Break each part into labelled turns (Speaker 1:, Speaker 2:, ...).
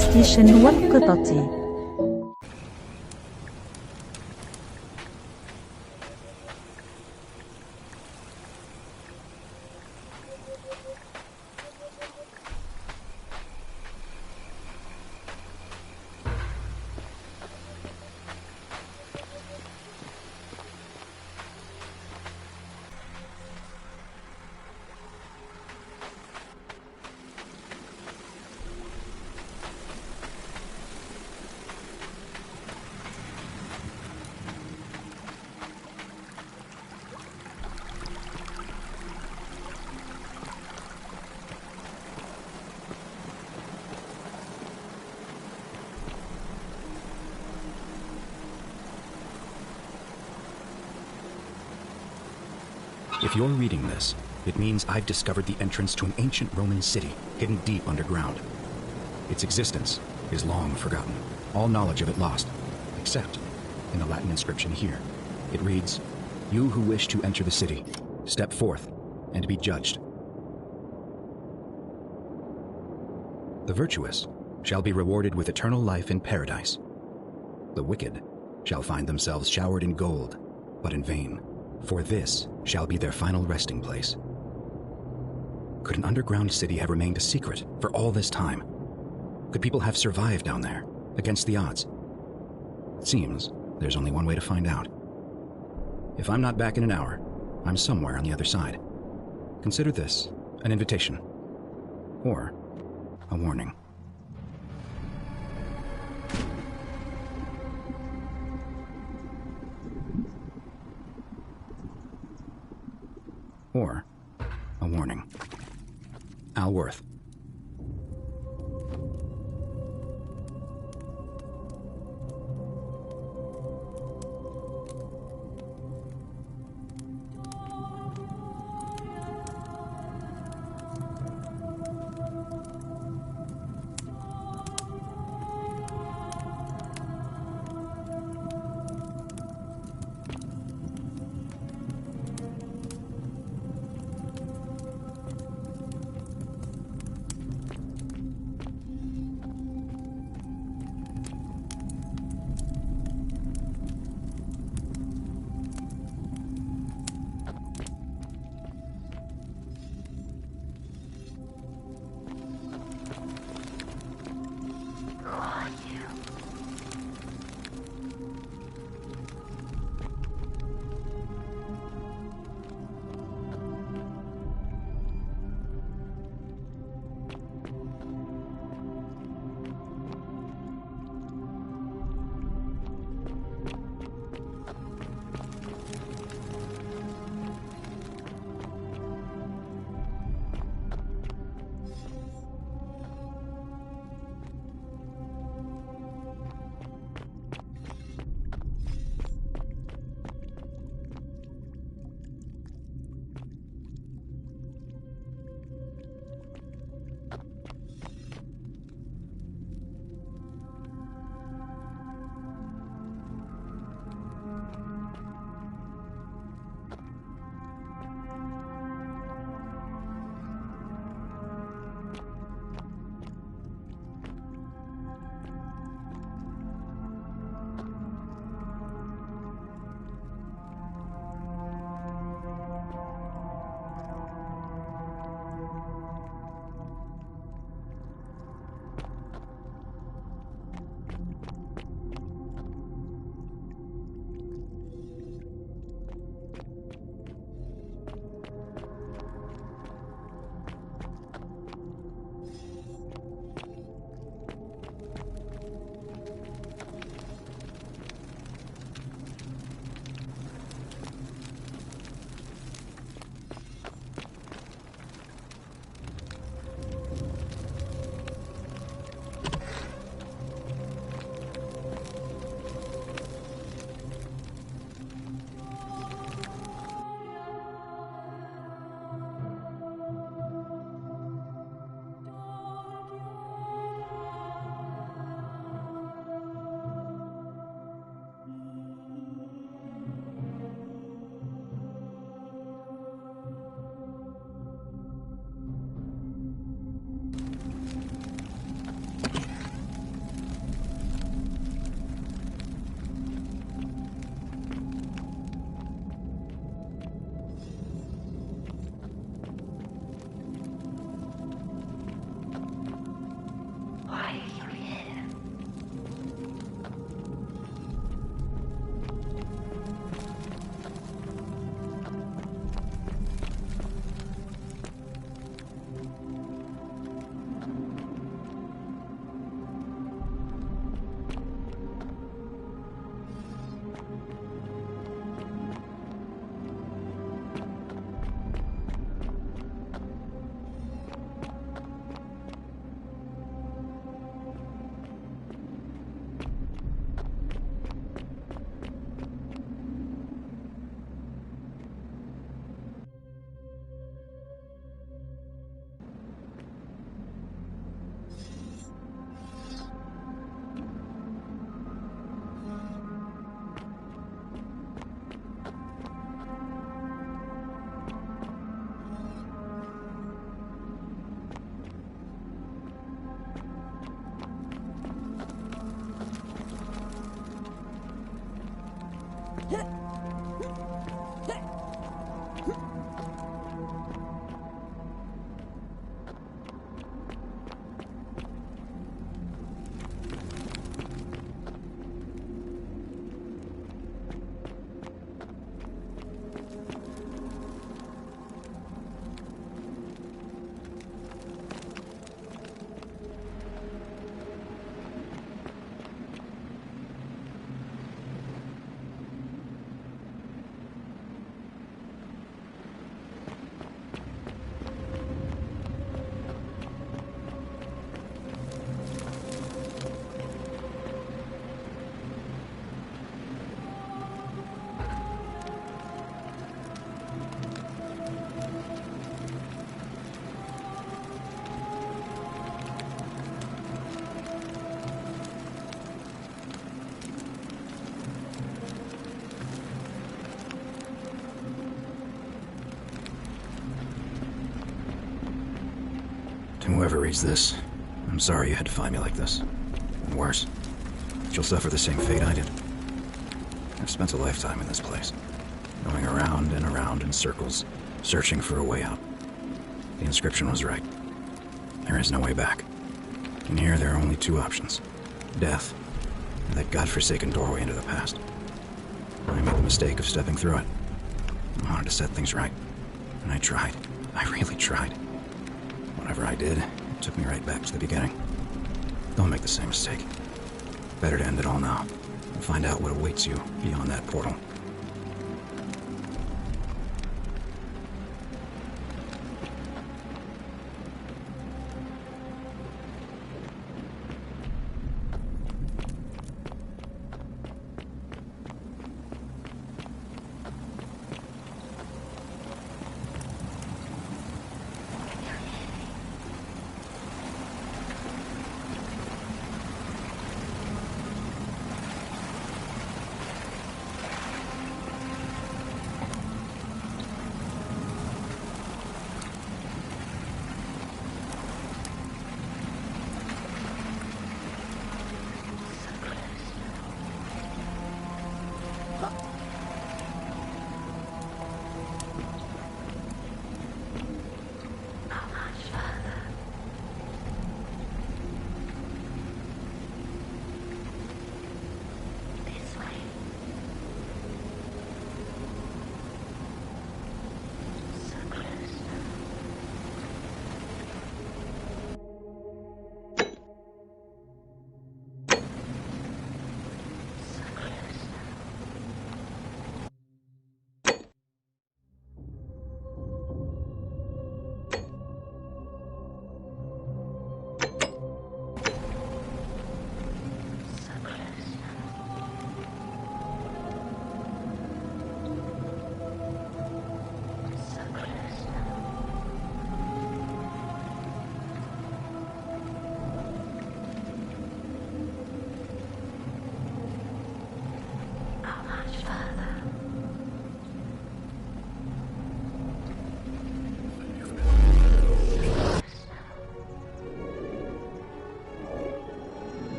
Speaker 1: ستيشن والقطط.
Speaker 2: If you're reading this, it means I've discovered the entrance to an ancient Roman city hidden deep underground. Its existence is long forgotten, all knowledge of it lost, except in the Latin inscription here. It reads, "You who wish to enter the city, step forth and be judged. The virtuous shall be rewarded with eternal life in paradise. The wicked shall find themselves showered in gold, but in vain. For this shall be their final resting place." Could an underground city have remained a secret for all this time? Could people have survived down there, against the odds? It seems there's only one way to find out. If I'm not back in an hour, I'm somewhere on the other side. Consider this an invitation, or a warning. Or a warning. Al Worth. Whoever reads this, I'm sorry you had to find me like this. And worse, you'll suffer the same fate I did. I've spent a lifetime in this place, going around and around in circles, searching for a way out. The inscription was right. There is no way back. And here there are only two options: death, and that godforsaken doorway into the past. I made the mistake of stepping through it. I wanted to set things right, and I tried. I really tried. Whatever I did, it took me right back to the beginning. Don't make the same mistake. Better to end it all now and find out what awaits you beyond that portal.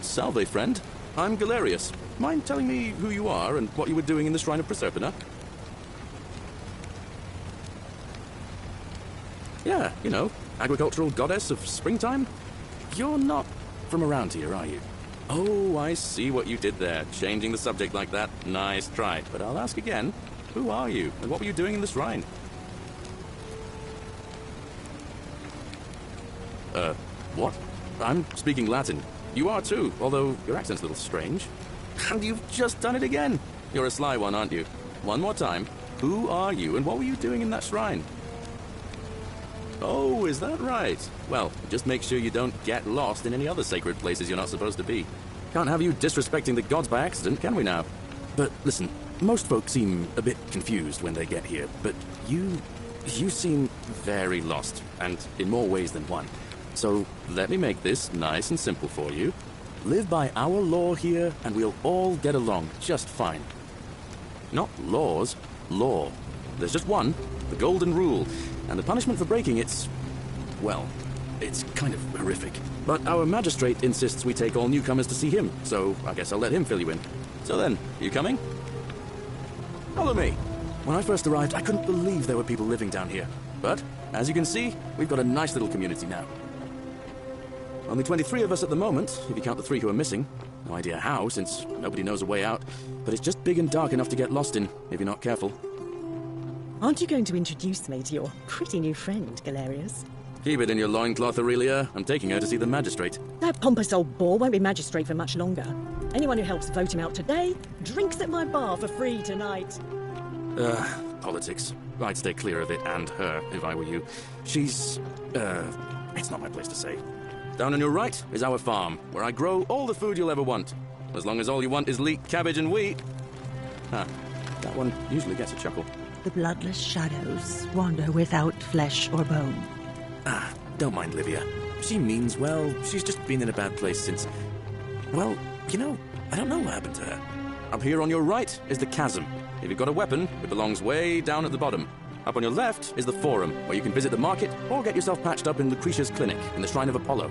Speaker 3: Salve, friend. I'm Galerius. Mind telling me who you are and what you were doing in the Shrine of Proserpina? Yeah, you know, agricultural goddess of springtime. You're not from around here, are you? Oh, I see what you did there, changing the subject like that. Nice try. But I'll ask again, who are you, and what were you doing in the shrine? What? I'm speaking Latin. You are too, although your accent's a little strange. And you've just done it again. You're a sly one, aren't you? One more time. Who are you, and what were you doing in that shrine? Oh, is that right? Well, just make sure you don't get lost in any other sacred places you're not supposed to be. Can't have you disrespecting the gods by accident, can we now? But listen, most folks seem a bit confused when they get here, but you seem very lost, and in more ways than one. So let me make this nice and simple for you. Live by our law here, and we'll all get along just fine. Not laws, law. There's just one, the golden rule, and the punishment for breaking it's, well, it's kind of horrific. But our magistrate insists we take all newcomers to see him, so I guess I'll let him fill you in. So then, you coming? Follow me. When I first arrived, I couldn't believe there were people living down here. But, as you can see, we've got a nice little community now. Only 23 of us at the moment, if you count the 3 who are missing. No idea how, since nobody knows a way out. But it's just big and dark enough to get lost in, if you're not careful.
Speaker 4: Aren't you going to introduce me to your pretty new friend, Galerius?
Speaker 3: Keep it in your loincloth, Aurelia. I'm taking her to see the magistrate.
Speaker 4: That pompous old bore won't be magistrate for much longer. Anyone who helps vote him out today drinks at my bar for free tonight.
Speaker 3: Politics. I'd stay clear of it, and her, if I were you. She's, it's not my place to say. Down on your right is our farm, where I grow all the food you'll ever want. As long as all you want is leek, cabbage, and wheat. That one usually gets a chuckle.
Speaker 1: The bloodless shadows wander without flesh or bone.
Speaker 3: Don't mind Livia. She means well. She's just been in a bad place since... Well, you know, I don't know what happened to her. Up here on your right is the chasm. If you've got a weapon, it belongs way down at the bottom. Up on your left is the forum, where you can visit the market or get yourself patched up in Lucretia's clinic in the Shrine of Apollo.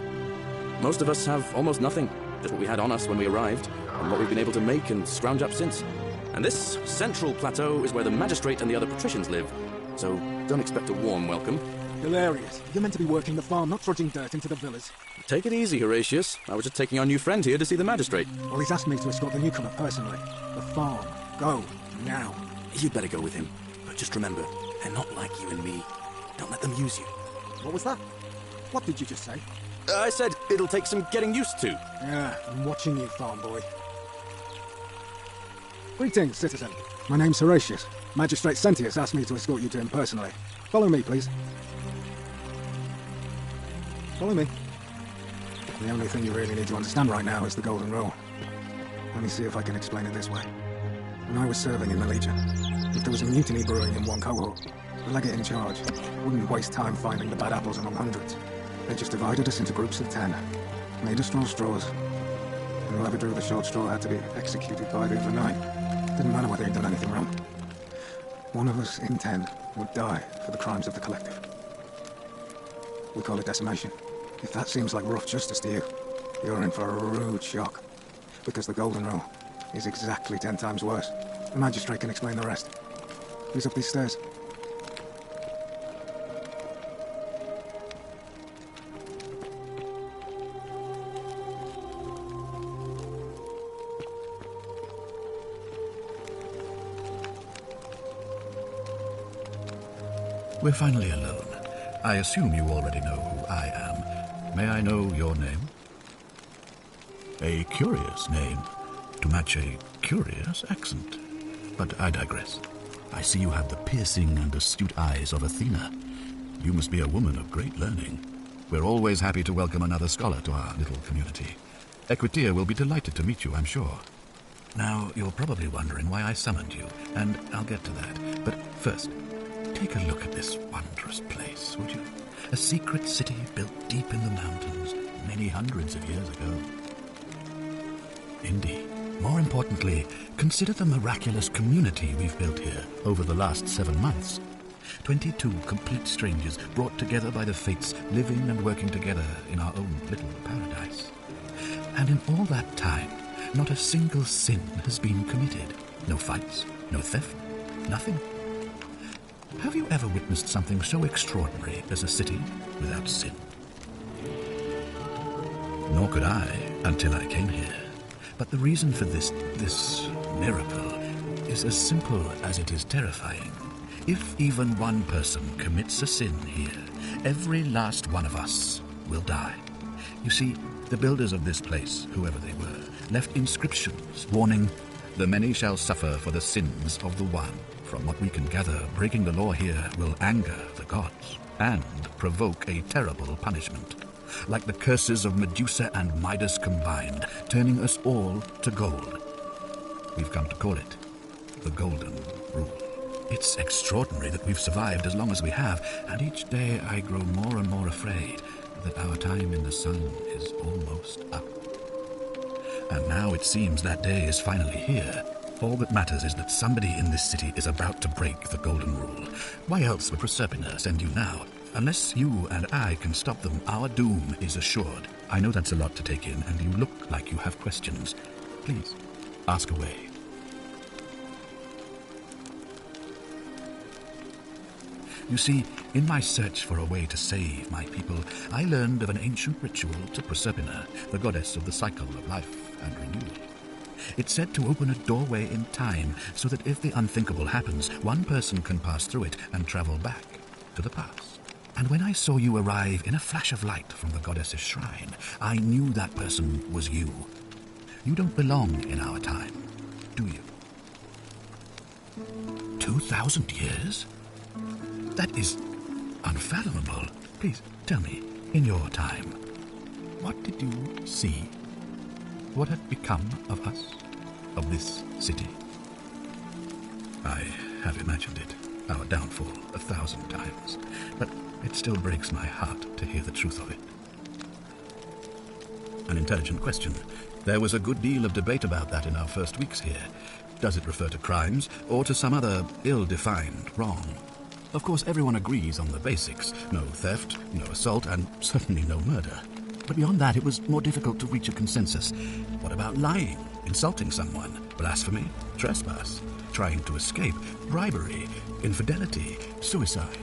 Speaker 3: Most of us have almost nothing, just what we had on us when we arrived, and what we've been able to make and scrounge up since. And this central plateau is where the magistrate and the other patricians live, so don't expect a warm welcome.
Speaker 5: Hilarious. You're meant to be working the farm, not trudging dirt into the villas.
Speaker 3: Take it easy, Horatius. I was just taking our new friend here to see the magistrate.
Speaker 5: Well, he's asked me to escort the newcomer personally. The farm. Go. Now.
Speaker 3: You'd better go with him. But just remember, they're not like you and me. Don't let them use you.
Speaker 5: What was that? What did you just say?
Speaker 3: I said it'll take some getting used to.
Speaker 5: Yeah, I'm watching you, farm boy. Greetings, citizen. My name's Horatius. Magistrate Sentius asked me to escort you to him personally. Follow me, please. Follow me. The only thing you really need to understand right now is the golden rule. Let me see if I can explain it this way. When I was serving in the Legion, if there was a mutiny brewing in one cohort, the legate in charge wouldn't waste time finding the bad apples among hundreds. They just divided us into groups of 10, made us draw straws, and whoever drew the short straw had to be executed by the other 9. Didn't matter whether he'd done anything wrong. One of us in 10 would die for the crimes of the collective. We call it decimation. If that seems like rough justice to you, you're in for a rude shock. Because the golden rule is exactly 10 times worse. The magistrate can explain the rest. Who's up these stairs?
Speaker 6: We're finally alone. I assume you already know who I am. May I know your name? A curious name, to match a curious accent. But I digress. I see you have the piercing and astute eyes of Athena. You must be a woman of great learning. We're always happy to welcome another scholar to our little community. Equitia will be delighted to meet you, I'm sure. Now, you're probably wondering why I summoned you, and I'll get to that. But first, take a look at this wondrous place, would you? A secret city built deep in the mountains, many hundreds of years ago. Indeed. More importantly, consider the miraculous community we've built here over the last 7 months. 22 complete strangers brought together by the fates, living and working together in our own little paradise. And in all that time, not a single sin has been committed. No fights, no theft, nothing. Have you ever witnessed something so extraordinary as a city without sin? Nor could I until I came here. But the reason for this miracle is as simple as it is terrifying. If even one person commits a sin here, every last one of us will die. You see, the builders of this place, whoever they were, left inscriptions warning, "The many shall suffer for the sins of the one." From what we can gather, breaking the law here will anger the gods and provoke a terrible punishment, like the curses of Medusa and Midas combined, turning us all to gold. We've come to call it the Golden Rule. It's extraordinary that we've survived as long as we have, and each day I grow more and more afraid that our time in the sun is almost up. And now it seems that day is finally here. All that matters is that somebody in this city is about to break the Golden Rule. Why else would Proserpina send you now? Unless you and I can stop them, our doom is assured. I know that's a lot to take in, and you look like you have questions. Please, ask away. You see, in my search for a way to save my people, I learned of an ancient ritual to Proserpina, the goddess of the cycle of life and renewal. It's said to open a doorway in time, so that if the unthinkable happens, one person can pass through it and travel back to the past. And when I saw you arrive in a flash of light from the goddess's shrine, I knew that person was you. You don't belong in our time, do you? 2,000 years? That is unfathomable. Please, tell me, in your time, what did you see? What had become of us, of this city? I have imagined it, our downfall, 1,000 times, but it still breaks my heart to hear the truth of it. An intelligent question. There was a good deal of debate about that in our first weeks here. Does it refer to crimes, or to some other ill-defined wrong? Of course, everyone agrees on the basics. No theft, no assault, and certainly no murder. But beyond that, it was more difficult to reach a consensus. What about lying, insulting someone, blasphemy, trespass, trying to escape, bribery, infidelity, suicide?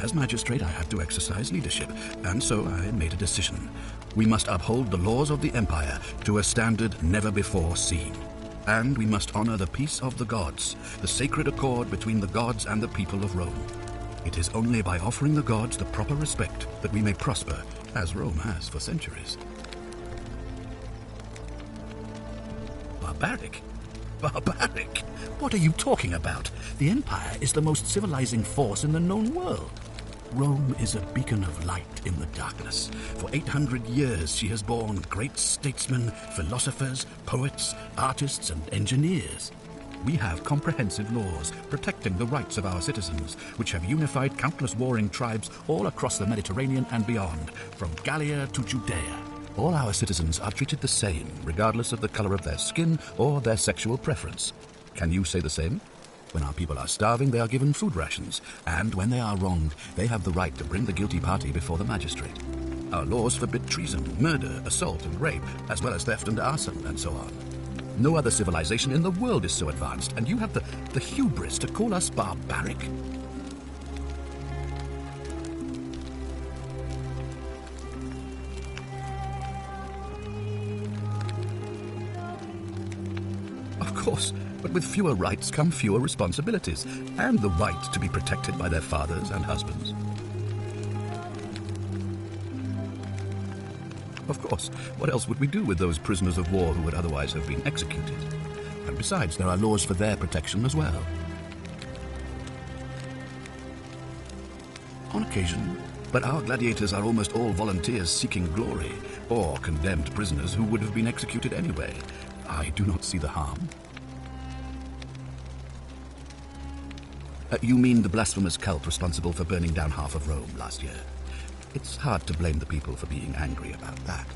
Speaker 6: As magistrate, I have to exercise leadership, and so I made a decision. We must uphold the laws of the Empire to a standard never before seen. And we must honor the peace of the gods, the sacred accord between the gods and the people of Rome. It is only by offering the gods the proper respect that we may prosper, as Rome has for centuries. Barbaric? Barbaric? What are you talking about? The Empire is the most civilizing force in the known world. Rome is a beacon of light in the darkness. For 800 years she has borne great statesmen, philosophers, poets, artists, and engineers. We have comprehensive laws protecting the rights of our citizens, which have unified countless warring tribes all across the Mediterranean and beyond, from Gallia to Judea. All our citizens are treated the same, regardless of the color of their skin or their sexual preference. Can you say the same? When our people are starving, they are given food rations, and when they are wronged, they have the right to bring the guilty party before the magistrate. Our laws forbid treason, murder, assault, and rape, as well as theft and arson, and so on. No other civilization in the world is so advanced, and you have the hubris to call us barbaric? Of course, but with fewer rights come fewer responsibilities, and the right to be protected by their fathers and husbands. Of course, what else would we do with those prisoners of war who would otherwise have been executed? And besides, there are laws for their protection as well. On occasion, but our gladiators are almost all volunteers seeking glory, or condemned prisoners who would have been executed anyway. I do not see the harm. You mean the blasphemous cult responsible for burning down half of Rome last year? It's hard to blame the people for being angry about that.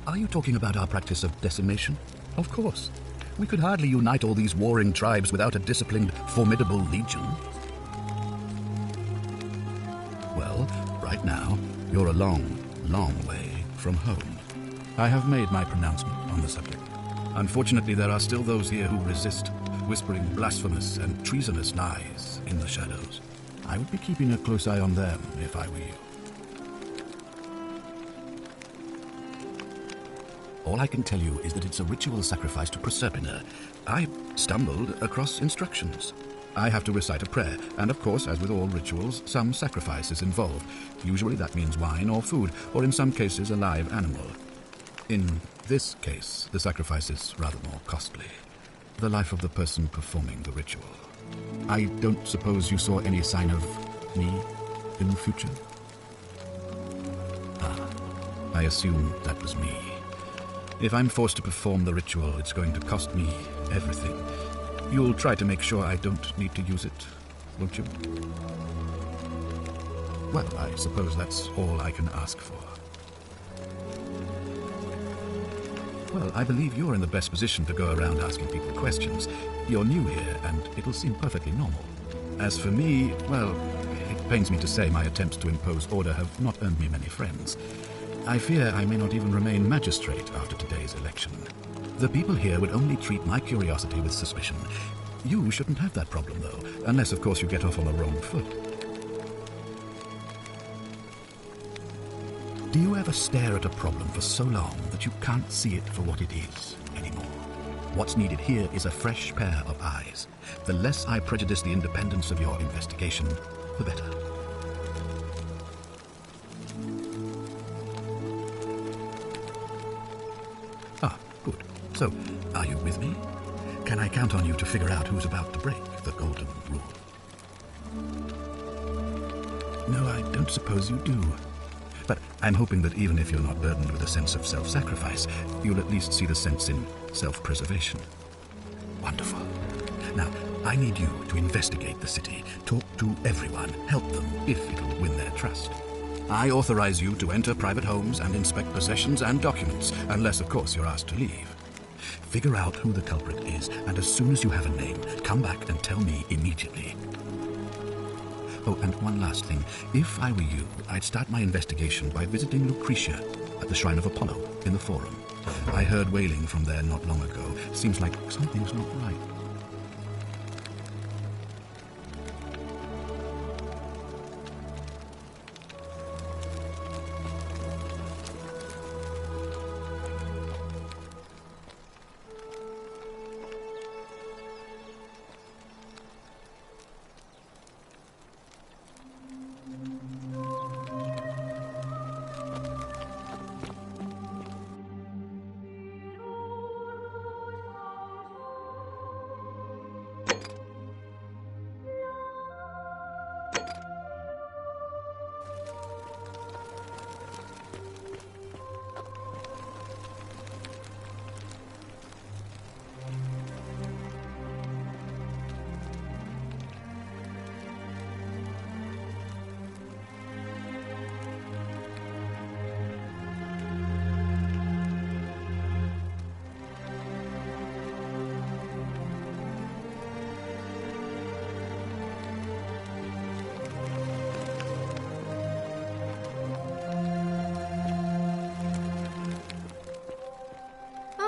Speaker 6: Are you talking about our practice of decimation? Of course. We could hardly unite all these warring tribes without a disciplined, formidable legion. Well, right now, you're a long, long way from home. I have made my pronouncement on the subject. Unfortunately, there are still those here who resist, whispering blasphemous and treasonous lies in the shadows. I would be keeping a close eye on them if I were you. All I can tell you is that it's a ritual sacrifice to Proserpina. I stumbled across instructions. I have to recite a prayer, and of course, as with all rituals, some sacrifice is involved. Usually that means wine or food, or in some cases a live animal. In this case, the sacrifice is rather more costly. The life of the person performing the ritual. I don't suppose you saw any sign of me in the future? I assume that was me. If I'm forced to perform the ritual, it's going to cost me everything. You'll try to make sure I don't need to use it, won't you? Well, I suppose that's all I can ask for. Well, I believe you're in the best position to go around asking people questions. You're new here, and it'll seem perfectly normal. As for me, well, it pains me to say my attempts to impose order have not earned me many friends. I fear I may not even remain magistrate after today's election. The people here would only treat my curiosity with suspicion. You shouldn't have that problem, though, unless, of course, you get off on the wrong foot. Do you ever stare at a problem for so long that you can't see it for what it is anymore? What's needed here is a fresh pair of eyes. The less I prejudice the independence of your investigation, the better. Good. So, are you with me? Can I count on you to figure out who's about to break the golden rule? No, I don't suppose you do. But I'm hoping that even if you're not burdened with a sense of self-sacrifice, you'll at least see the sense in self-preservation. Wonderful. Now, I need you to investigate the city, talk to everyone, help them if it'll win their trust. I authorize you to enter private homes and inspect possessions and documents, unless, of course, you're asked to leave. Figure out who the culprit is, and as soon as you have a name, come back and tell me immediately. Oh, and one last thing. If I were you, I'd start my investigation by visiting Lucretia at the Shrine of Apollo in the Forum. I heard wailing from there not long ago. Seems like something's not right.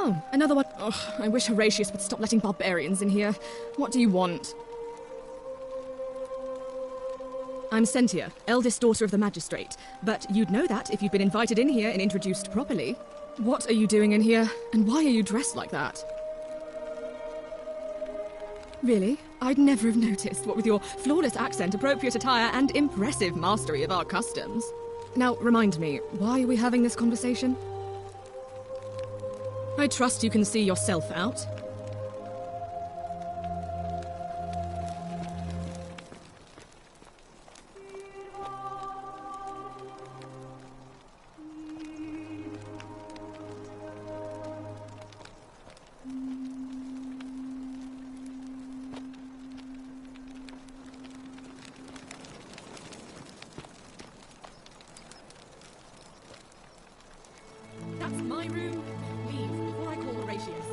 Speaker 7: Oh, another one. Ugh, I wish Horatius would stop letting barbarians in here. What do you want? I'm Sentia, eldest daughter of the magistrate. But you'd know that if you'd been invited in here and introduced properly. What are you doing in here? And why are you dressed like that? Really? I'd never have noticed, what with your flawless accent, appropriate attire, and impressive mastery of our customs. Now, remind me, why are we having this conversation? I trust you can see yourself out. That's my room. Leave before I call Horatius.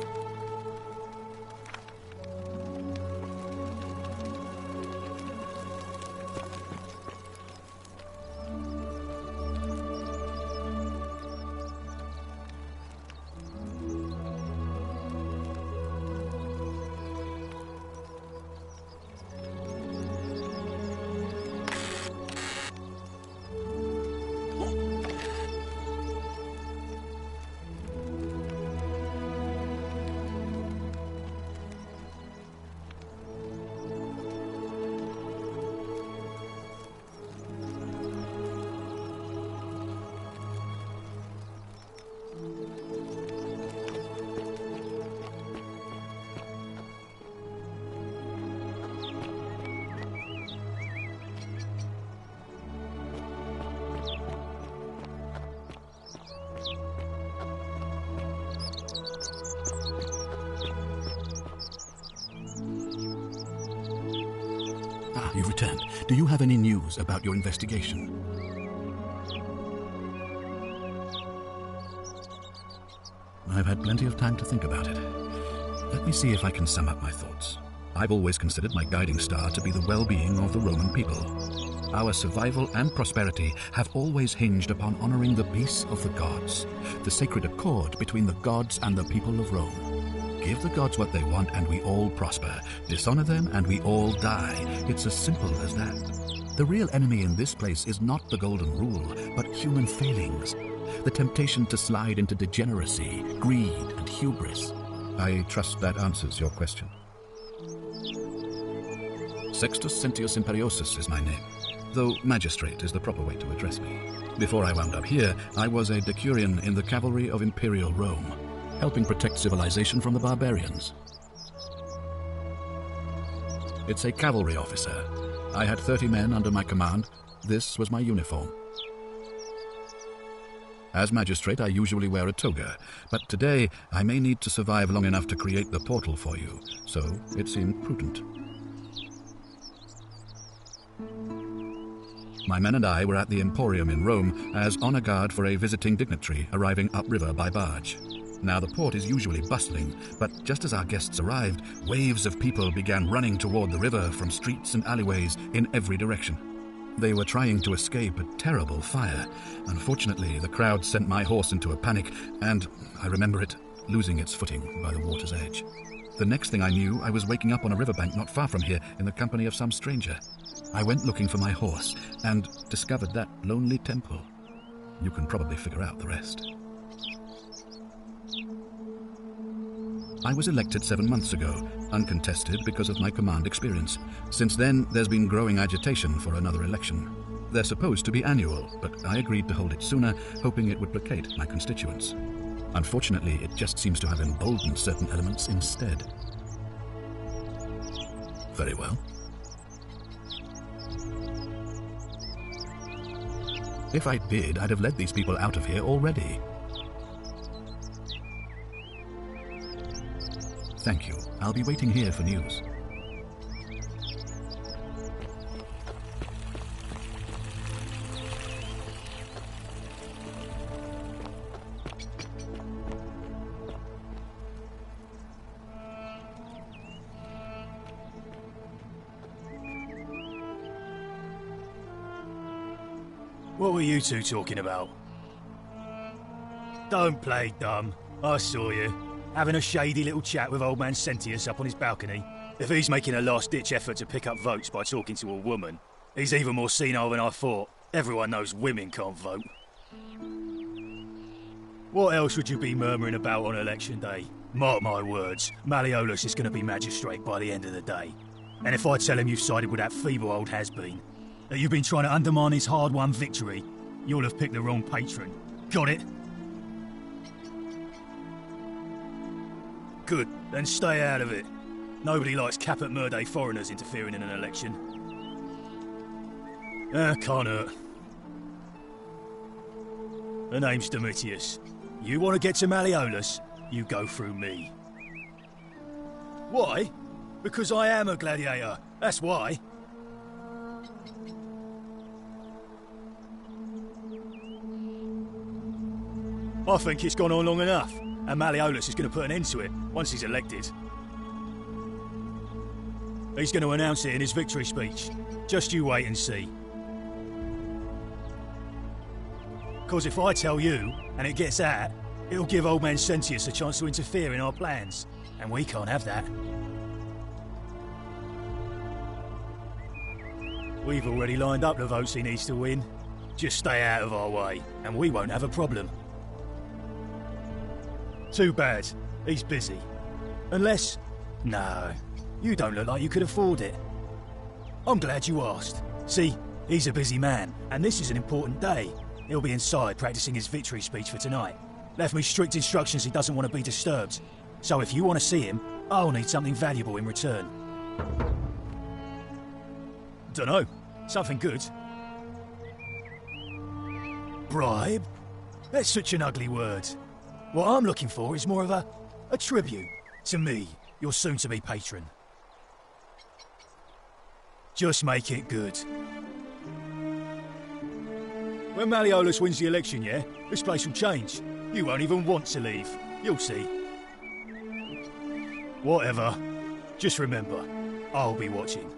Speaker 6: you've returned. Do you have any news about your investigation? I've had plenty of time to think about it. Let me see if I can sum up my thoughts. I've always considered my guiding star to be the well-being of the Roman people. Our survival and prosperity have always hinged upon honoring the peace of the gods, the sacred accord between the gods and the people of Rome. Give the gods what they want and we all prosper. Dishonor them and we all die. It's as simple as that. The real enemy in this place is not the golden rule, but human failings. The temptation to slide into degeneracy, greed, and hubris. I trust that answers your question. Sextus Sentius Imperiosus is my name, though magistrate is the proper way to address me. Before I wound up here, I was a decurion in the cavalry of Imperial Rome, helping protect civilization from the barbarians. It's a cavalry officer. I had 30 men under my command. This was my uniform. As magistrate, I usually wear a toga, but today I may need to survive long enough to create the portal for you, so it seemed prudent. My men and I were at the Emporium in Rome as honor guard for a visiting dignitary arriving upriver by barge. Now the port is usually bustling, but just as our guests arrived, waves of people began running toward the river from streets and alleyways in every direction. They were trying to escape a terrible fire. Unfortunately, the crowd sent my horse into a panic, and, I remember it, losing its footing by the water's edge. The next thing I knew, I was waking up on a riverbank not far from here in the company of some stranger. I went looking for my horse, and discovered that lonely temple. You can probably figure out the rest. I was elected 7 months ago, uncontested because of my command experience. Since then, there's been growing agitation for another election. They're supposed to be annual, but I agreed to hold it sooner, hoping it would placate my constituents. Unfortunately, it just seems to have emboldened certain elements instead. Very well. If I bid, I'd have led these people out of here already. Thank you. I'll be waiting here for news.
Speaker 8: What were you two talking about? Don't play dumb. I saw you. Having a shady little chat with old man Sentius up on his balcony. If he's making a last-ditch effort to pick up votes by talking to a woman, he's even more senile than I thought. Everyone knows women can't vote. What else would you be murmuring about on election day? Mark my words, Malleolus is going to be magistrate by the end of the day. And if I tell him you've sided with that feeble old has-been, that you've been trying to undermine his hard-won victory, you'll have picked the wrong patron. Got it? Good, then stay out of it. Nobody likes caput murdae foreigners interfering in an election. Can't hurt. The name's Domitius. You want to get to Malleolus, you go through me. Why? Because I am a gladiator, that's why. I think it's gone on long enough, and Malleolus is going to put an end to it once he's elected. He's going to announce it in his victory speech. Just you wait and see. Because if I tell you, and it gets out, it'll give old man Sentius a chance to interfere in our plans, and we can't have that. We've already lined up the votes he needs to win. Just stay out of our way, and we won't have a problem. Too bad. He's busy. Unless... No, you don't look like you could afford it. I'm glad you asked. See, he's a busy man, and this is an important day. He'll be inside practicing his victory speech for tonight. Left me strict instructions he doesn't want to be disturbed. So if you want to see him, I'll need something valuable in return. Dunno. Something good. Bribe? That's such an ugly word. What I'm looking for is more of a tribute to me, your soon-to-be patron. Just make it good. When Malleolus wins the election, yeah, this place will change. You won't even want to leave. You'll see. Whatever. Just remember, I'll be watching.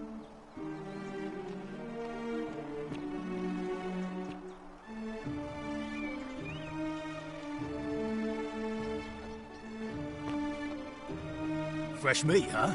Speaker 8: Fresh meat, huh?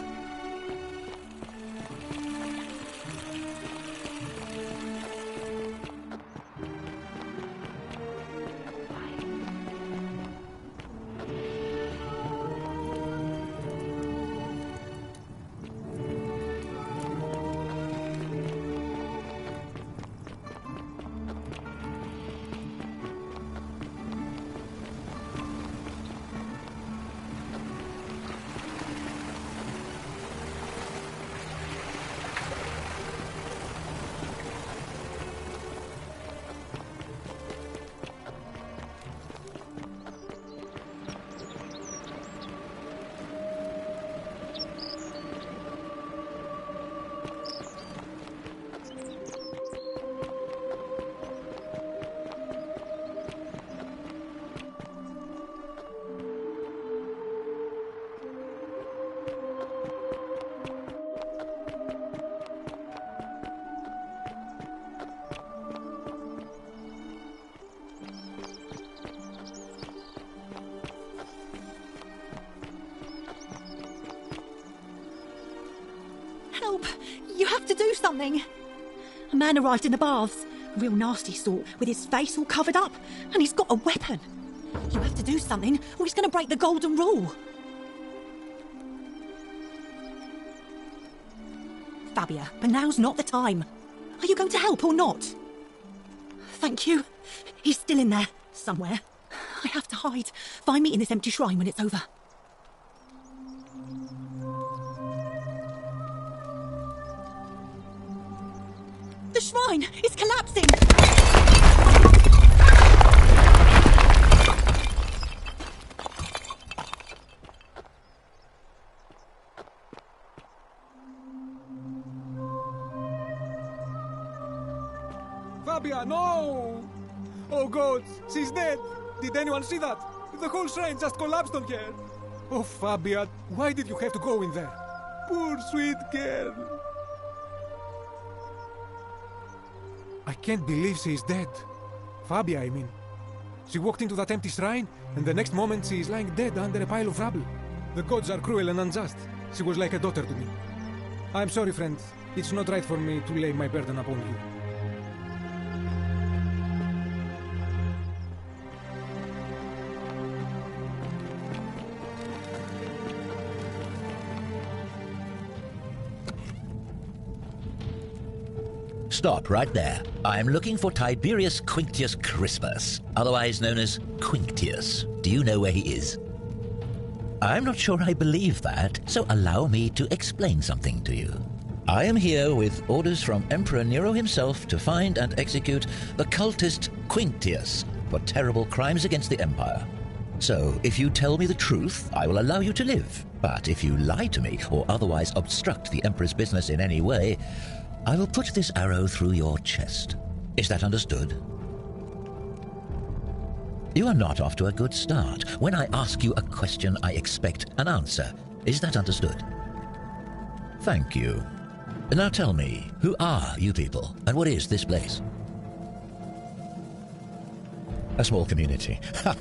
Speaker 9: Help! You have to do something! A man arrived in the baths, a real nasty sort, with his face all covered up, and he's got a weapon. You have to do something, or he's going to break the golden rule. Fabia, but now's not the time. Are you going to help or not? Thank you. He's still in there, somewhere. I have to hide. Find me in this empty shrine when it's over. The shrine is collapsing!
Speaker 5: Fabia, no! Oh God, she's dead! Did anyone see that? The whole shrine just collapsed on her! Oh Fabia, why did you have to go in there? Poor sweet girl! I can't believe she is dead. Fabia, I mean. She walked into that empty shrine, and the next moment she is lying dead under a pile of rubble. The gods are cruel and unjust. She was like a daughter to me. I'm sorry, friend. It's not right for me to lay my burden upon you.
Speaker 10: Stop right there. I'm looking for Tiberius Quinctius Crispus, otherwise known as Quinctius. Do you know where he is? I'm not sure I believe that, so allow me to explain something to you. I am here with orders from Emperor Nero himself to find and execute the cultist Quinctius for terrible crimes against the Empire. So, if you tell me the truth, I will allow you to live. But if you lie to me or otherwise obstruct the Emperor's business in any way, I will put this arrow through your chest. Is that understood? You are not off to a good start. When I ask you a question, I expect an answer. Is that understood? Thank you. Now tell me, who are you people, and what is this place? A small community. Ha!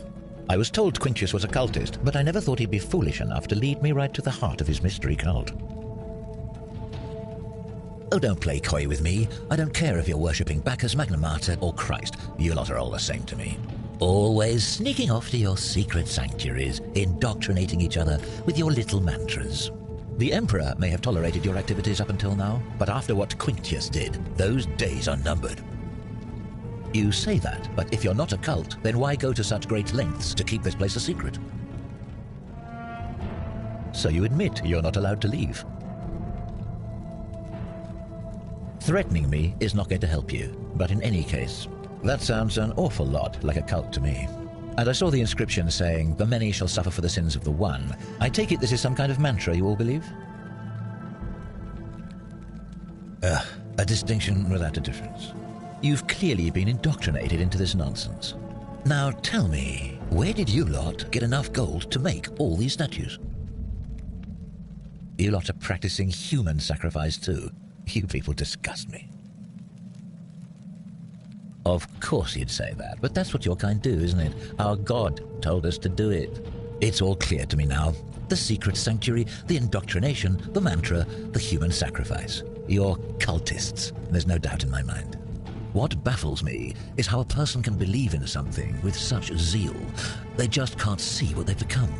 Speaker 10: I was told Quinctius was a cultist, but I never thought he'd be foolish enough to lead me right to the heart of his mystery cult. Oh, don't play coy with me. I don't care if you're worshipping Bacchus, Magna Mater, or Christ. You lot are all the same to me. Always sneaking off to your secret sanctuaries, indoctrinating each other with your little mantras. The Emperor may have tolerated your activities up until now, but after what Quinctius did, those days are numbered. You say that, but if you're not a cult, then why go to such great lengths to keep this place a secret? So you admit you're not allowed to leave. Threatening me is not going to help you, but in any case, that sounds an awful lot like a cult to me. And I saw the inscription saying, "The many shall suffer for the sins of the one." I take it this is some kind of mantra you all believe? A distinction without a difference. You've clearly been indoctrinated into this nonsense. Now tell me, where did you lot get enough gold to make all these statues? You lot are practicing human sacrifice too. You people disgust me. Of course you'd say that, but that's what your kind do, isn't it? Our God told us to do it. It's all clear to me now. The secret sanctuary, the indoctrination, the mantra, the human sacrifice. You're cultists, there's no doubt in my mind. What baffles me is how a person can believe in something with such zeal. They just can't see what they've become.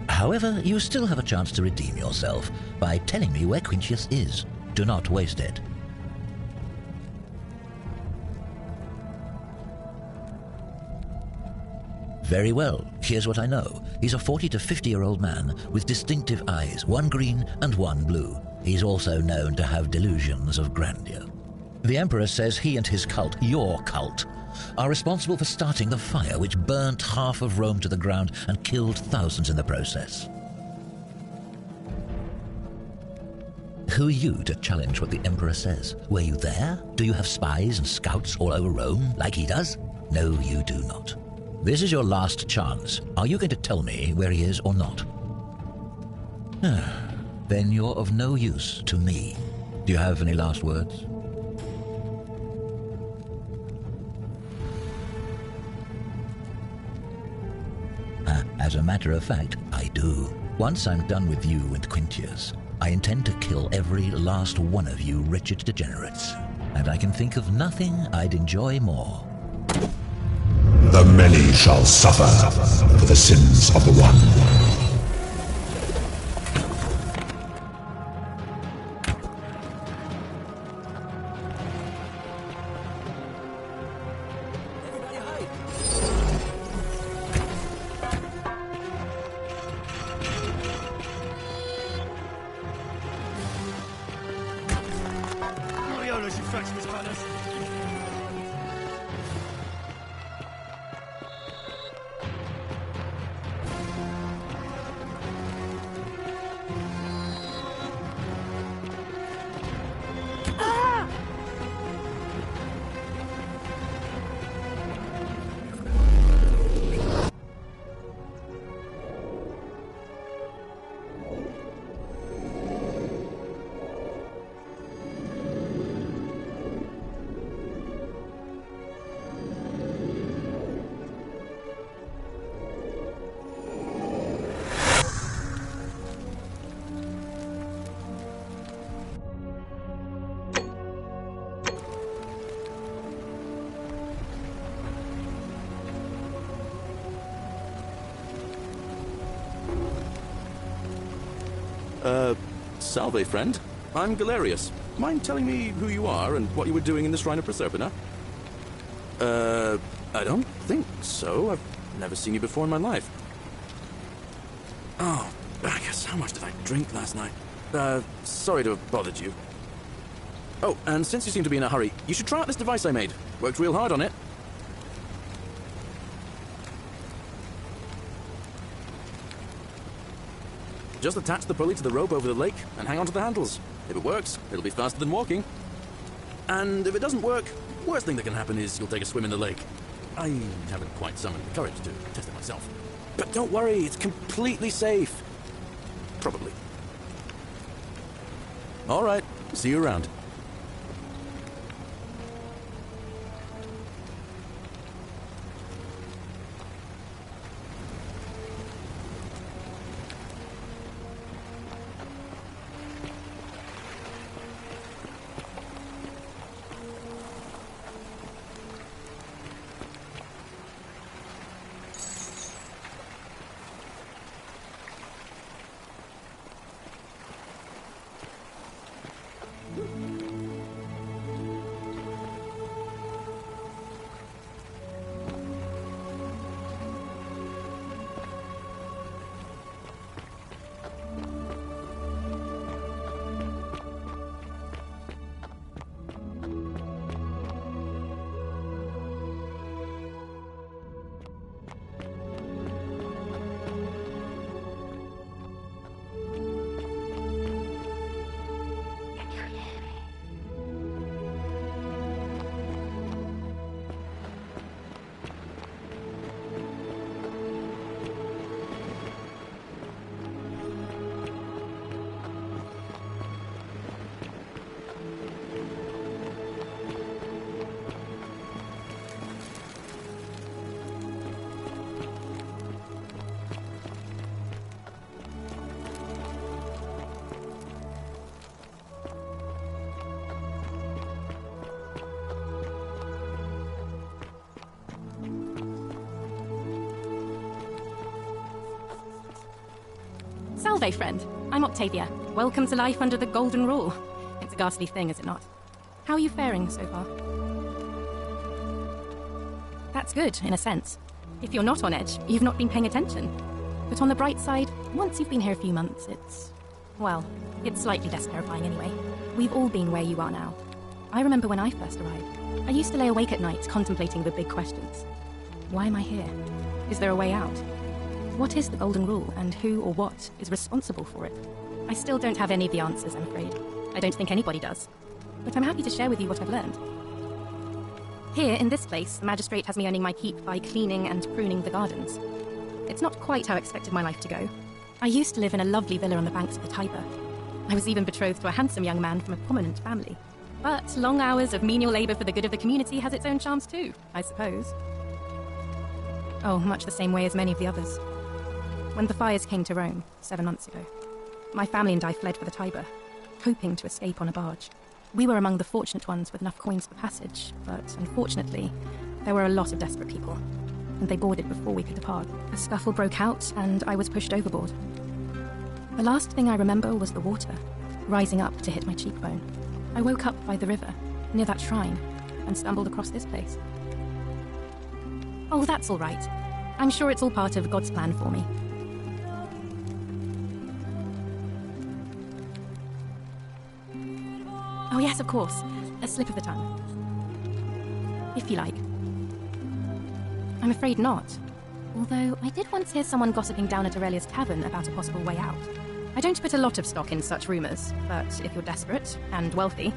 Speaker 10: However, you still have a chance to redeem yourself by telling me where Quintius is. Do not waste it. Very well, here's what I know. He's a 40 to 50-year-old man with distinctive eyes, one green and one blue. He's also known to have delusions of grandeur. The Emperor says he and his cult, your cult, are responsible for starting the fire which burnt half of Rome to the ground and killed thousands in the process. Who are you to challenge what the Emperor says? Were you there? Do you have spies and scouts all over Rome, like he does? No, you do not. This is your last chance. Are you going to tell me where he is or not? Then you're of no use to me. Do you have any last words? As a matter of fact, I do. Once I'm done with you and Quintius, I intend to kill every last one of you wretched degenerates. And I can think of nothing I'd enjoy more.
Speaker 11: The many shall suffer for the sins of the one.
Speaker 3: Salve, friend. I'm Galerius. Mind telling me who you are and what you were doing in the Shrine of Proserpina? I don't think so. I've never seen you before in my life. Oh, I guess how much did I drink last night? Sorry to have bothered you. Oh, and since you seem to be in a hurry, you should try out this device I made. Worked real hard on it. Just attach the pulley to the rope over the lake and hang on to the handles. If it works, it'll be faster than walking. And if it doesn't work, worst thing that can happen is you'll take a swim in the lake. I haven't quite summoned the courage to test it myself. But don't worry, it's completely safe. Probably. All right, see you around.
Speaker 12: Salve, friend. I'm Octavia. Welcome to life under the Golden Rule. It's a ghastly thing, is it not? How are you faring so far? That's good, in a sense. If you're not on edge, you've not been paying attention. But on the bright side, once you've been here a few months, well, it's slightly less terrifying anyway. We've all been where you are now. I remember when I first arrived. I used to lay awake at night contemplating the big questions. Why am I here? Is there a way out? What is the Golden Rule, and who or what is responsible for it? I still don't have any of the answers, I'm afraid. I don't think anybody does. But I'm happy to share with you what I've learned. Here, in this place, the magistrate has me earning my keep by cleaning and pruning the gardens. It's not quite how I expected my life to go. I used to live in a lovely villa on the banks of the Tiber. I was even betrothed to a handsome young man from a prominent family. But long hours of menial labour for the good of the community has its own charms too, I suppose. Oh, much the same way as many of the others. When the fires came to Rome, 7 months ago, my family and I fled for the Tiber, hoping to escape on a barge. We were among the fortunate ones with enough coins for passage, but unfortunately, there were a lot of desperate people, and they boarded before we could depart. A scuffle broke out, and I was pushed overboard. The last thing I remember was the water, rising up to hit my cheekbone. I woke up by the river, near that shrine, and stumbled across this place. Oh, that's all right. I'm sure it's all part of God's plan for me. Oh yes, of course. A slip of the tongue. If you like. I'm afraid not. Although I did once hear someone gossiping down at Aurelia's tavern about a possible way out. I don't put a lot of stock in such rumours, but if you're desperate and wealthy,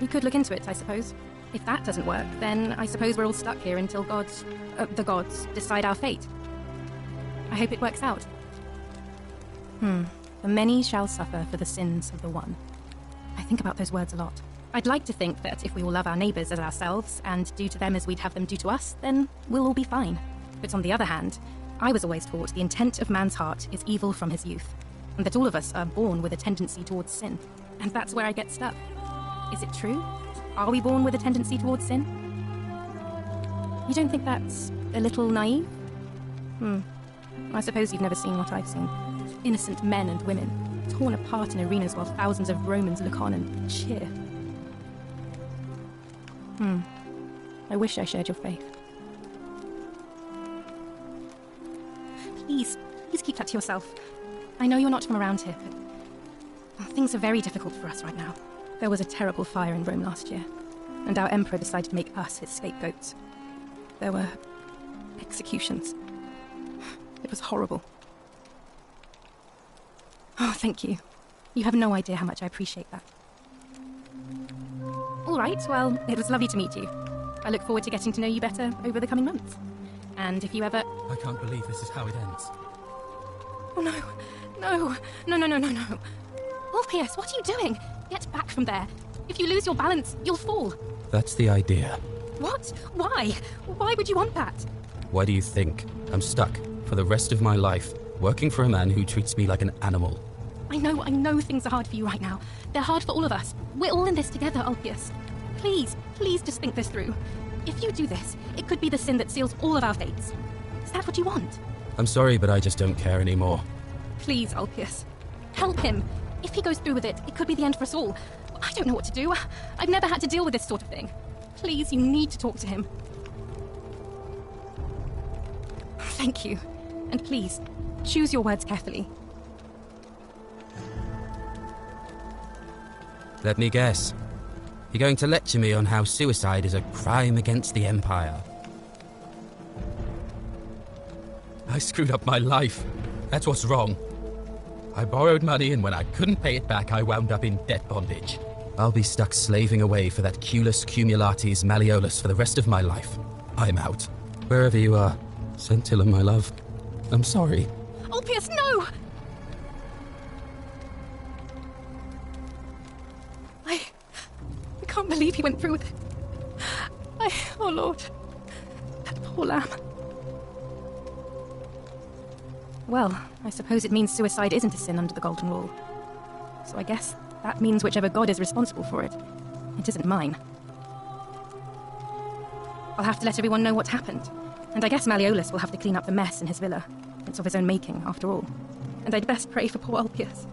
Speaker 12: you could look into it, I suppose. If that doesn't work, then I suppose we're all stuck here until the gods decide our fate. I hope it works out. The many shall suffer for the sins of the one. I think about those words a lot. I'd like to think that if we all love our neighbours as ourselves and do to them as we'd have them do to us, then we'll all be fine. But on the other hand, I was always taught the intent of man's heart is evil from his youth, and that all of us are born with a tendency towards sin. And that's where I get stuck. Is it true? Are we born with a tendency towards sin? You don't think that's a little naive? I suppose you've never seen what I've seen. Innocent men and women, torn apart in arenas while thousands of Romans look on and cheer. I wish I shared your faith. Please keep that to yourself. I know you're not from around here, but things are very difficult for us right now. There was a terrible fire in Rome last year, and our emperor decided to make us his scapegoats. There were executions. It was horrible. Oh, thank you. You have no idea how much I appreciate that. All right, well, it was lovely to meet you. I look forward to getting to know you better over the coming months. And if you ever...
Speaker 13: I can't believe this is how it ends.
Speaker 12: Oh, no. Orpheus, what are you doing? Get back from there. If you lose your balance, you'll fall.
Speaker 13: That's the idea.
Speaker 12: What? Why? Why would you want that?
Speaker 13: Why do you think I'm stuck for the rest of my life, working for a man who treats me like an animal?
Speaker 12: I know things are hard for you right now. They're hard for all of us. We're all in this together, Orpheus. Please just think this through. If you do this, it could be the sin that seals all of our fates. Is that what you want?
Speaker 13: I'm sorry, but I just don't care anymore.
Speaker 12: Please, Orpheus. Help him. If he goes through with it, it could be the end for us all. I don't know what to do. I've never had to deal with this sort of thing. Please, you need to talk to him. Thank you. And please, choose your words carefully.
Speaker 13: Let me guess. You're going to lecture me on how suicide is a crime against the Empire. I screwed up my life. That's what's wrong. I borrowed money, and when I couldn't pay it back, I wound up in debt bondage. I'll be stuck slaving away for that culus cumulatis malleolus for the rest of my life. I'm out. Wherever you are, Scintilla, my love, I'm sorry.
Speaker 12: Orpheus, no! I can't believe he went through with it. Oh Lord, that poor lamb. Well, I suppose it means suicide isn't a sin under the Golden Rule. So I guess that means whichever god is responsible for it, it isn't mine. I'll have to let everyone know what happened. And I guess Malleolus will have to clean up the mess in his villa. It's of his own making, after all. and I'd best pray for poor Ulpius.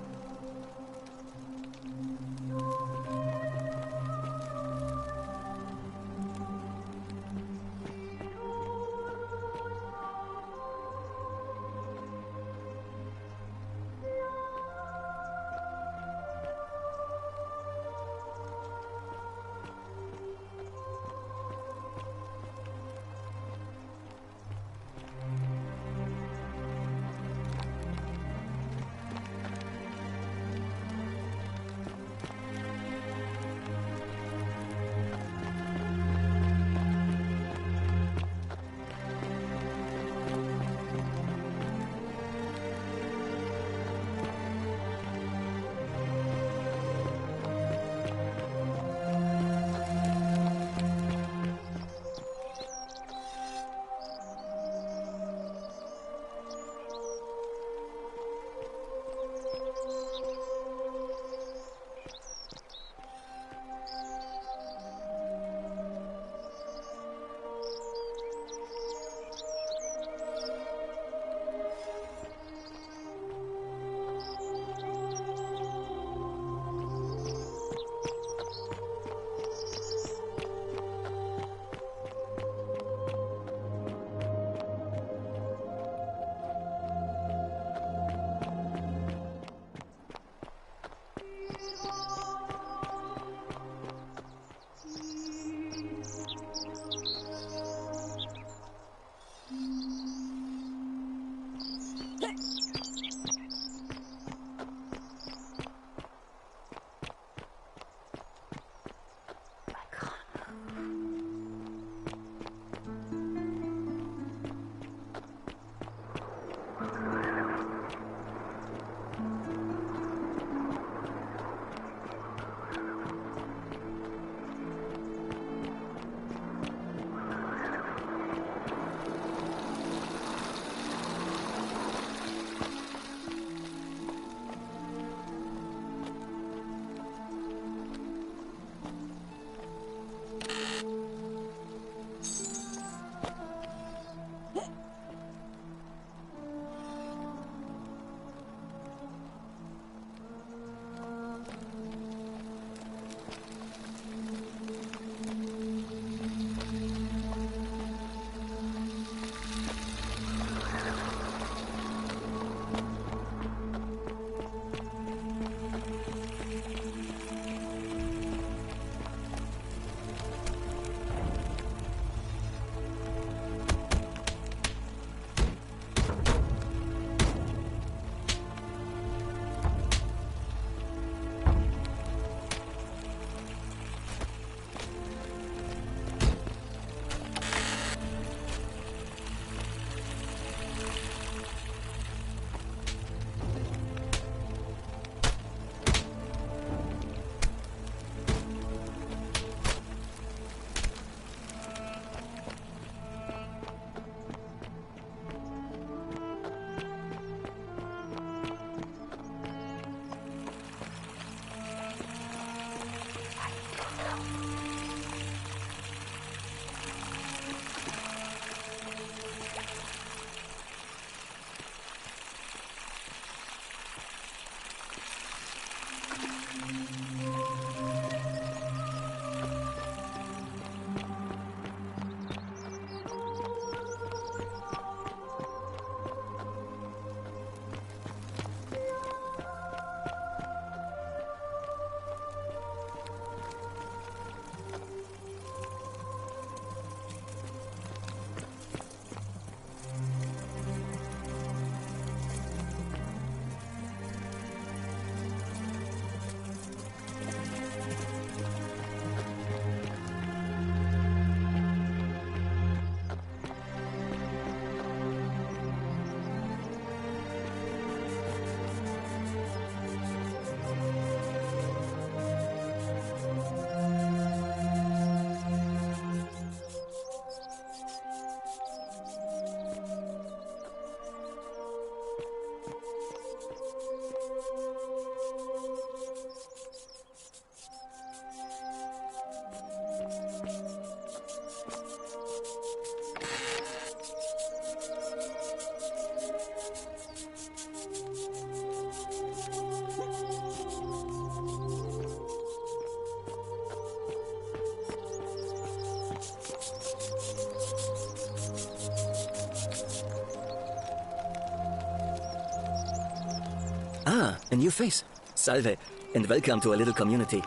Speaker 14: Ah, a new face. Salve, and welcome to a little community.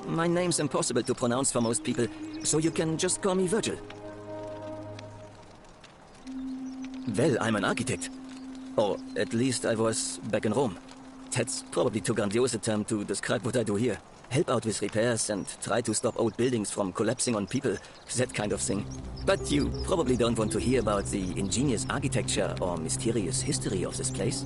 Speaker 14: My name's impossible to pronounce for most people, so you can just call me Virgil. Well, I'm an architect. Or at least I was back in Rome. That's probably too grandiose a term to describe what I do here. Help out with repairs and try to stop old buildings from collapsing on people, that kind of thing. But you probably don't want to hear about the ingenious architecture or mysterious history of this place.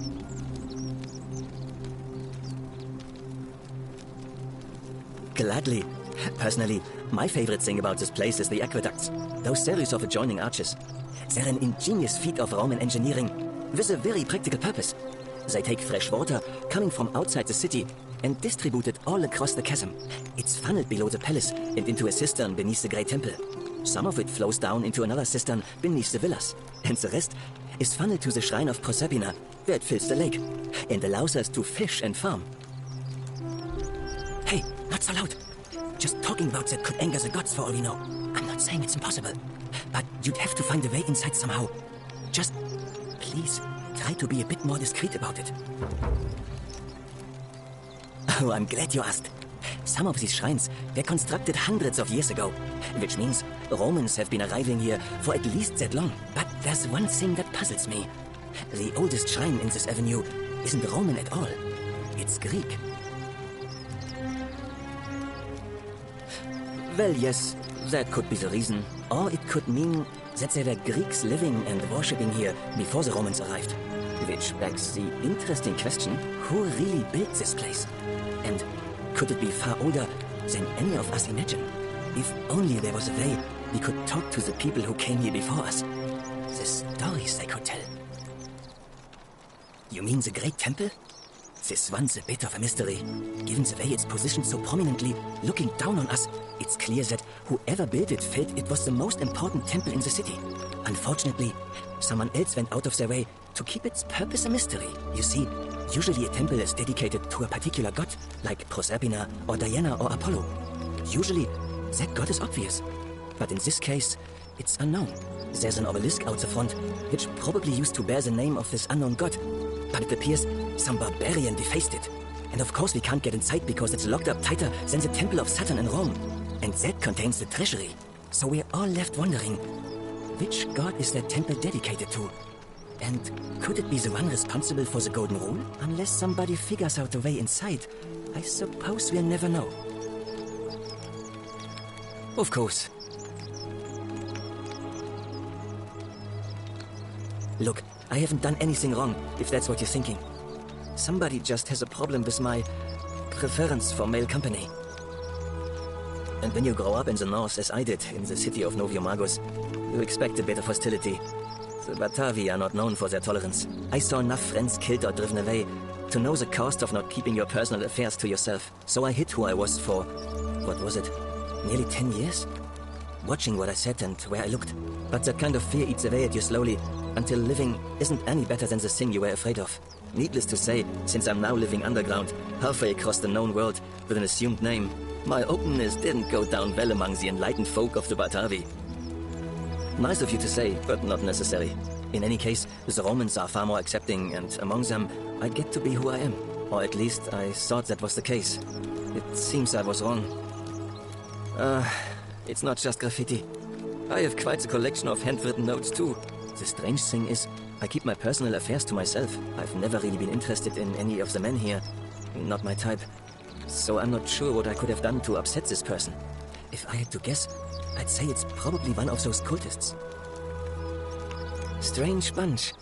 Speaker 14: Gladly. Personally, my favorite thing about this place is the aqueducts. Those series of adjoining arches. They're an ingenious feat of Roman engineering with a very practical purpose. They take fresh water coming from outside the city and distribute it all across the chasm. It's funneled below the palace and into a cistern beneath the great temple. Some of it flows down into another cistern beneath the villas, and the rest is funneled to the shrine of Proserpina, where it fills the lake and allows us to fish and farm. Hey, not so loud. Just talking about that could anger the gods for all we know. I'm not saying it's impossible, but you'd have to find a way inside somehow. Just, please, try to be a bit more discreet about it. Oh, I'm glad you asked. Some of these shrines were constructed hundreds of years ago, which means Romans have been arriving here for at least that long. But there's one thing that puzzles me. The oldest shrine in this avenue isn't Roman at all. It's Greek. Well, yes, that could be the reason. Or it could mean that there were Greeks living and worshipping here before the Romans arrived. Which begs the interesting question, who really built this place? And could it be far older than any of us imagine? If only there was a way we could talk to the people who came here before us. The stories they could tell. You mean the Great Temple? This one's a bit of a mystery. Given the way it's positioned so prominently, looking down on us, it's clear that whoever built it felt it was the most important temple in the city. Unfortunately, someone else went out of their way to keep its purpose a mystery. You see, usually a temple is dedicated to a particular god, like Proserpina or Diana or Apollo. Usually, that god is obvious. But in this case, it's unknown. There's an obelisk out the front, which probably used to bear the name of this unknown god. But it appears some barbarian defaced it. And of course we can't get inside because it's locked up tighter than the Temple of Saturn in Rome. And that contains the treasury. So we're all left wondering, which god is that temple dedicated to? And could it be the one responsible for the Golden Rule? Unless somebody figures out a way inside, I suppose we'll never know. Of course. Look, I haven't done anything wrong, if that's what you're thinking. Somebody just has a problem with my preference for male company. And when you grow up in the north, as I did, in the city of Noviomagus, you expect a bit of hostility. The Batavi are not known for their tolerance. I saw enough friends killed or driven away to know the cost of not keeping your personal affairs to yourself. So I hid who I was for, what was it, nearly 10 years? Watching what I said and where I looked. But that kind of fear eats away at you slowly, until living isn't any better than the thing you were afraid of. Needless to say, since I'm now living underground, halfway across the known world, with an assumed name, my openness didn't go down well among the enlightened folk of the Batavi. Nice of you to say, but not necessary. In any case, the Romans are far more accepting, and among them, I get to be who I am. Or at least, I thought that was the case. It seems I was wrong. It's not just graffiti. I have quite a collection of handwritten notes too. The strange thing is, I keep my personal affairs to myself. I've never really been interested in any of the men here. Not my type. So I'm not sure what I could have done to upset this person. If I had to guess, I'd say it's probably one of those cultists. Strange bunch.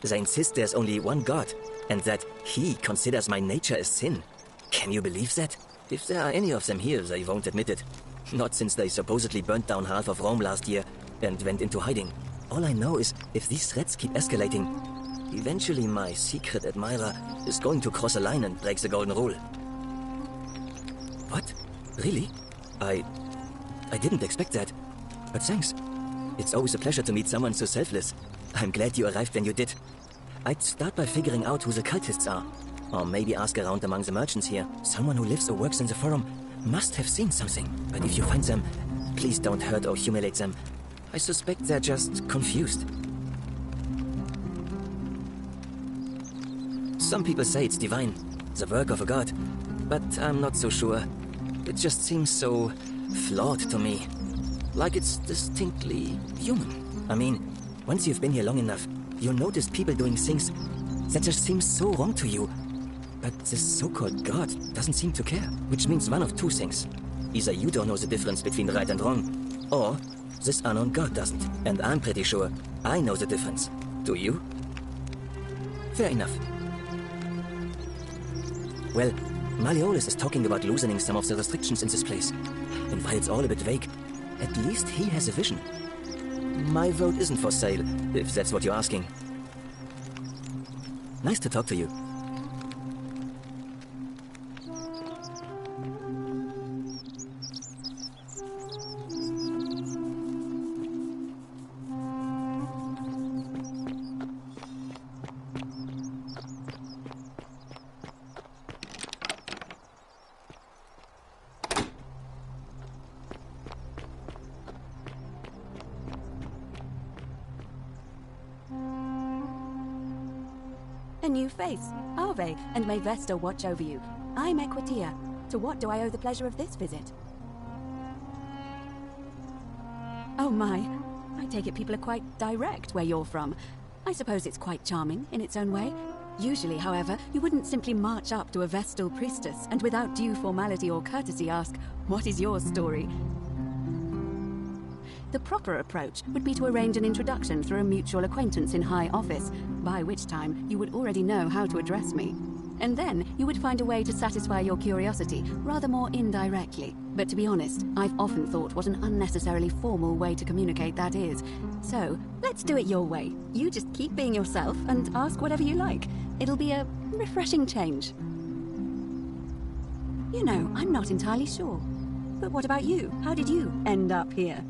Speaker 14: They insist there's only one god, and that he considers my nature a sin. Can you believe that? If there are any of them here, they won't admit it. Not since they supposedly burnt down half of Rome last year and went into hiding. All I know is, if these threats keep escalating, eventually my secret admirer is going to cross a line and break the Golden Rule. What? Really? I didn't expect that. But thanks. It's always a pleasure to meet someone so selfless. I'm glad you arrived when you did. I'd start by figuring out who the cultists are. Or maybe ask around among the merchants here. Someone who lives or works in the forum must have seen something. But if you find them, please don't hurt or humiliate them. I suspect they're just confused. Some people say it's divine, the work of a god, but I'm not so sure. It just seems so flawed to me. Like it's distinctly human. I mean, once you've been here long enough, you'll notice people doing things that just seem so wrong to you. But this so-called god doesn't seem to care, which means one of two things. Either you don't know the difference between right and wrong, or this unknown god doesn't. And I'm pretty sure I know the difference. Do you? Fair enough. Well, Malleolus is talking about loosening some of the restrictions in this place. And while it's all a bit vague, at least he has a vision. My vote isn't for sale, if that's what you're asking. Nice to talk to you.
Speaker 15: A new face, Ave, and may Vesta watch over you. I'm Equitia. To what do I owe the pleasure of this visit? Oh my, I take it people are quite direct where you're from. I suppose it's quite charming in its own way. Usually, however, you wouldn't simply march up to a Vestal priestess and without due formality or courtesy ask, "What is your story?" The proper approach would be to arrange an introduction through a mutual acquaintance in high office, by which time you would already know how to address me. And then you would find a way to satisfy your curiosity, rather more indirectly. But to be honest, I've often thought what an unnecessarily formal way to communicate that is. So, let's do it your way. You just keep being yourself and ask whatever you like. It'll be a refreshing change. You know, I'm not entirely sure. But what about you? How did you end up here?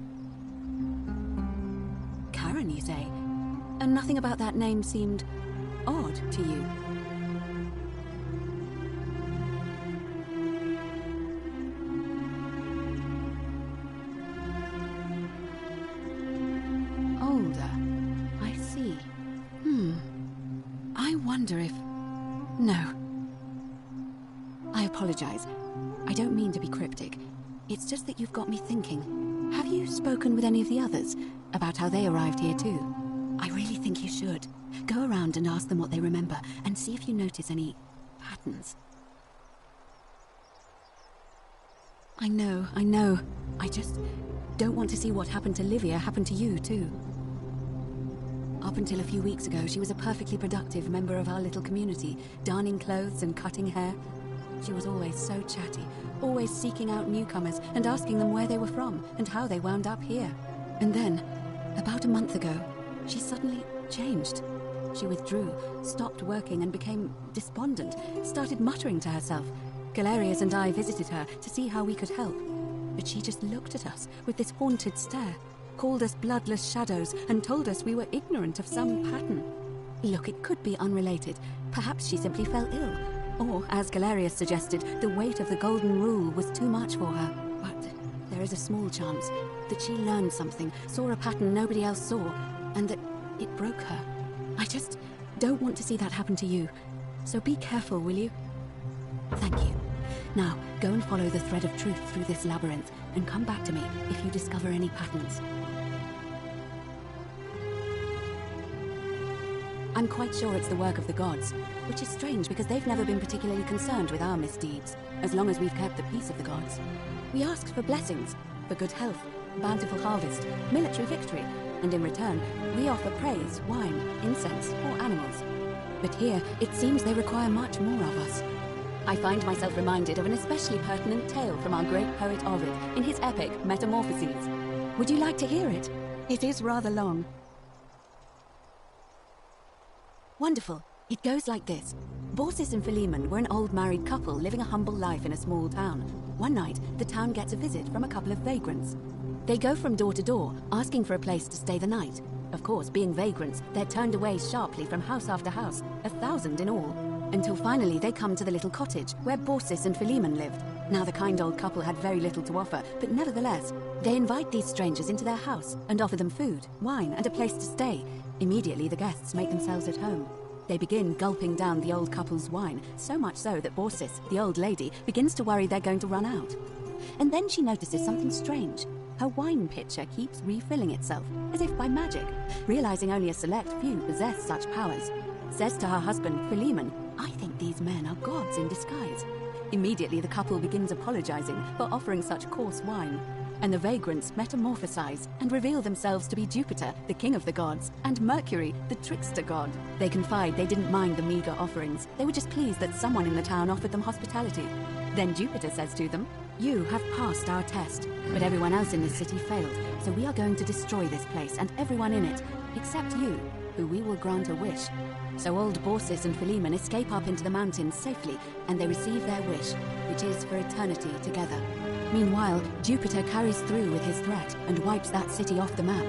Speaker 15: Karen, you say? And nothing about that name seemed odd to you? Older. I see. I wonder if... No. I apologize. I don't mean to be cryptic. It's just that you've got me thinking. Have you spoken with any of the others about how they arrived here too? I really think you should. Go around and ask them what they remember and see if you notice any patterns. I know. I just don't want to see what happened to Livia happen to you too. Up until a few weeks ago, she was a perfectly productive member of our little community, darning clothes and cutting hair. She was always so chatty, always seeking out newcomers and asking them where they were from and how they wound up here. And then, about a month ago, she suddenly changed. She withdrew, stopped working and became despondent, started muttering to herself. Galerius and I visited her to see how we could help. But she just looked at us with this haunted stare, called us bloodless shadows and told us we were ignorant of some pattern. Look, it could be unrelated. Perhaps she simply fell ill. Or, as Galerius suggested, the weight of the golden rule was too much for her. But there is a small chance that she learned something, saw a pattern nobody else saw, and that it broke her. I just don't want to see that happen to you. So be careful, will you? Thank you. Now, go and follow the thread of truth through this labyrinth, and come back to me if you discover any patterns. I'm quite sure it's the work of the gods, which is strange because they've never been particularly concerned with our misdeeds, as long as we've kept the peace of the gods. We asked for blessings, for good health, bountiful harvest, military victory, and in return, we offer praise, wine, incense, or animals. But here, it seems they require much more of us. I find myself reminded of an especially pertinent tale from our great poet Ovid in his epic Metamorphoses. Would you like to hear it? It is rather long. Wonderful. It goes like this. Baucis and Philemon were an old married couple living a humble life in a small town. One night, the town gets a visit from a couple of vagrants. They go from door to door, asking for a place to stay the night. Of course, being vagrants, they're turned away sharply from house after house, 1,000 in all, until finally they come to the little cottage where Baucis and Philemon lived. Now, the kind old couple had very little to offer, but nevertheless, they invite these strangers into their house and offer them food, wine, and a place to stay. Immediately, the guests make themselves at home. They begin gulping down the old couple's wine, so much so that Borsis, the old lady, begins to worry they're going to run out. And then she notices something strange. Her wine pitcher keeps refilling itself, as if by magic, realizing only a select few possess such powers. Says to her husband, Philemon, "I think these men are gods in disguise." Immediately the couple begins apologizing for offering such coarse wine, and the vagrants metamorphosize and reveal themselves to be Jupiter, the king of the gods, and Mercury, the trickster god. They confide they didn't mind the meager offerings. They were just pleased that someone in the town offered them hospitality. Then Jupiter says to them, "You have passed our test, but everyone else in this city failed, so we are going to destroy this place and everyone in it, except you, who we will grant a wish." So old Borsis and Philemon escape up into the mountains safely, and they receive their wish, which is for eternity together. Meanwhile, Jupiter carries through with his threat and wipes that city off the map.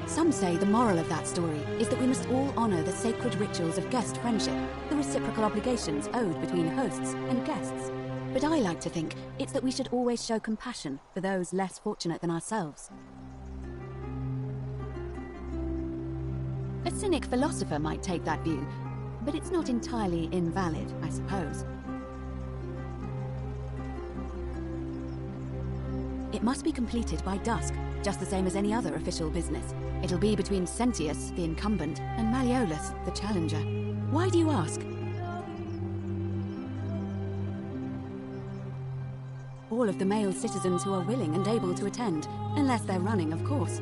Speaker 15: Some say the moral of that story is that we must all honor the sacred rituals of guest friendship, the reciprocal obligations owed between hosts and guests. But I like to think it's that we should always show compassion for those less fortunate than ourselves. A cynic philosopher might take that view, but it's not entirely invalid, I suppose. It must be completed by dusk, just the same as any other official business. It'll be between Sentius, the incumbent, and Malleolus, the challenger. Why do you ask? All of the male citizens who are willing and able to attend, unless they're running, of course.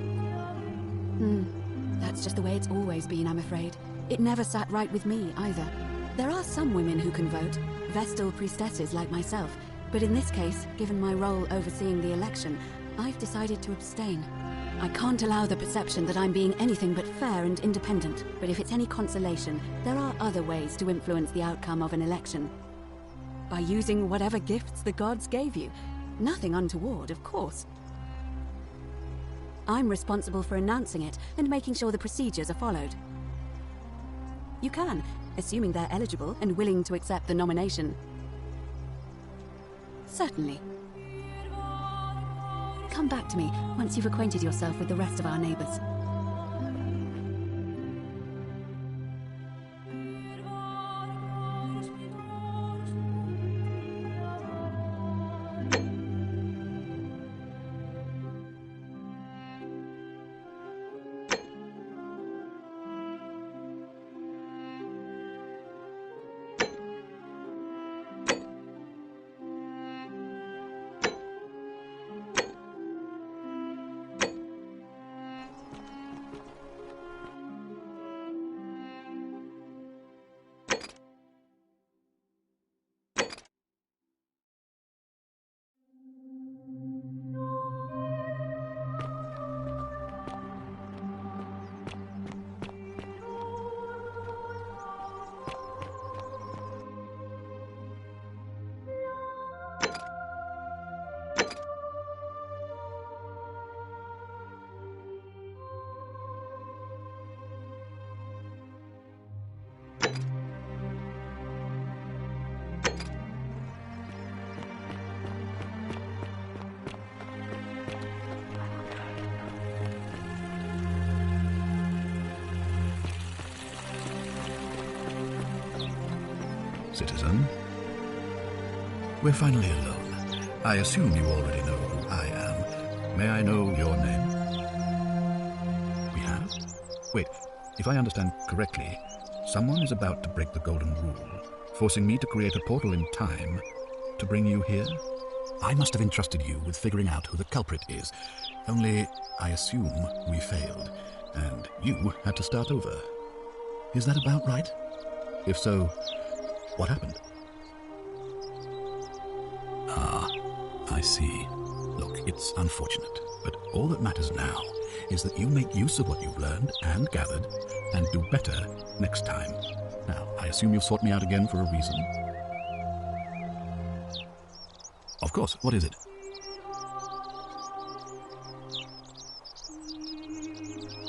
Speaker 15: That's just the way it's always been, I'm afraid. It never sat right with me, either. There are some women who can vote, Vestal priestesses like myself, but in this case, given my role overseeing the election, I've decided to abstain. I can't allow the perception that I'm being anything but fair and independent, but if it's any consolation, there are other ways to influence the outcome of an election. By using whatever gifts the gods gave you. Nothing untoward, of course. I'm responsible for announcing it and making sure the procedures are followed. You can, assuming they're eligible and willing to accept the nomination. Certainly. Come back to me once you've acquainted yourself with the rest of our neighbors.
Speaker 6: Citizen, we're finally alone. I assume you already know who I am. May I know your name? We have? Wait, if I understand correctly, someone is about to break the golden rule, forcing me to create a portal in time to bring you here? I must have entrusted you with figuring out who the culprit is, only I assume we failed, and you had to start over. Is that about right? If so, what happened? Ah, I see. Look, it's unfortunate, but all that matters now is that you make use of what you've learned and gathered and do better next time. Now, I assume you've sought me out again for a reason. Of course, what is it?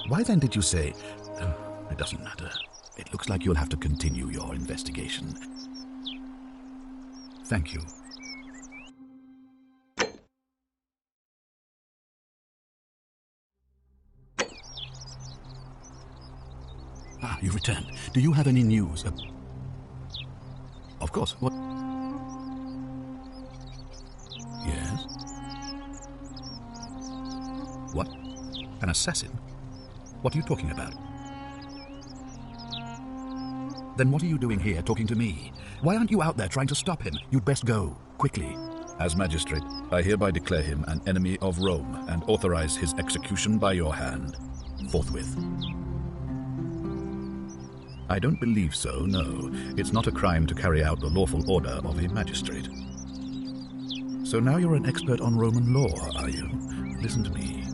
Speaker 6: Why then did you say... it doesn't matter. It looks like you'll have to continue your investigation. Thank you. Ah, You returned. Do you have any news? Of course. What? Yes? What? An assassin? What are you talking about? Then what are you doing here talking to me? Why aren't you out there trying to stop him? You'd best go, quickly. As magistrate, I hereby declare him an enemy of Rome and authorize his execution by your hand, forthwith. I don't believe so, no. It's not a crime to carry out the lawful order of a magistrate. So now you're an expert on Roman law, are you? Listen to me.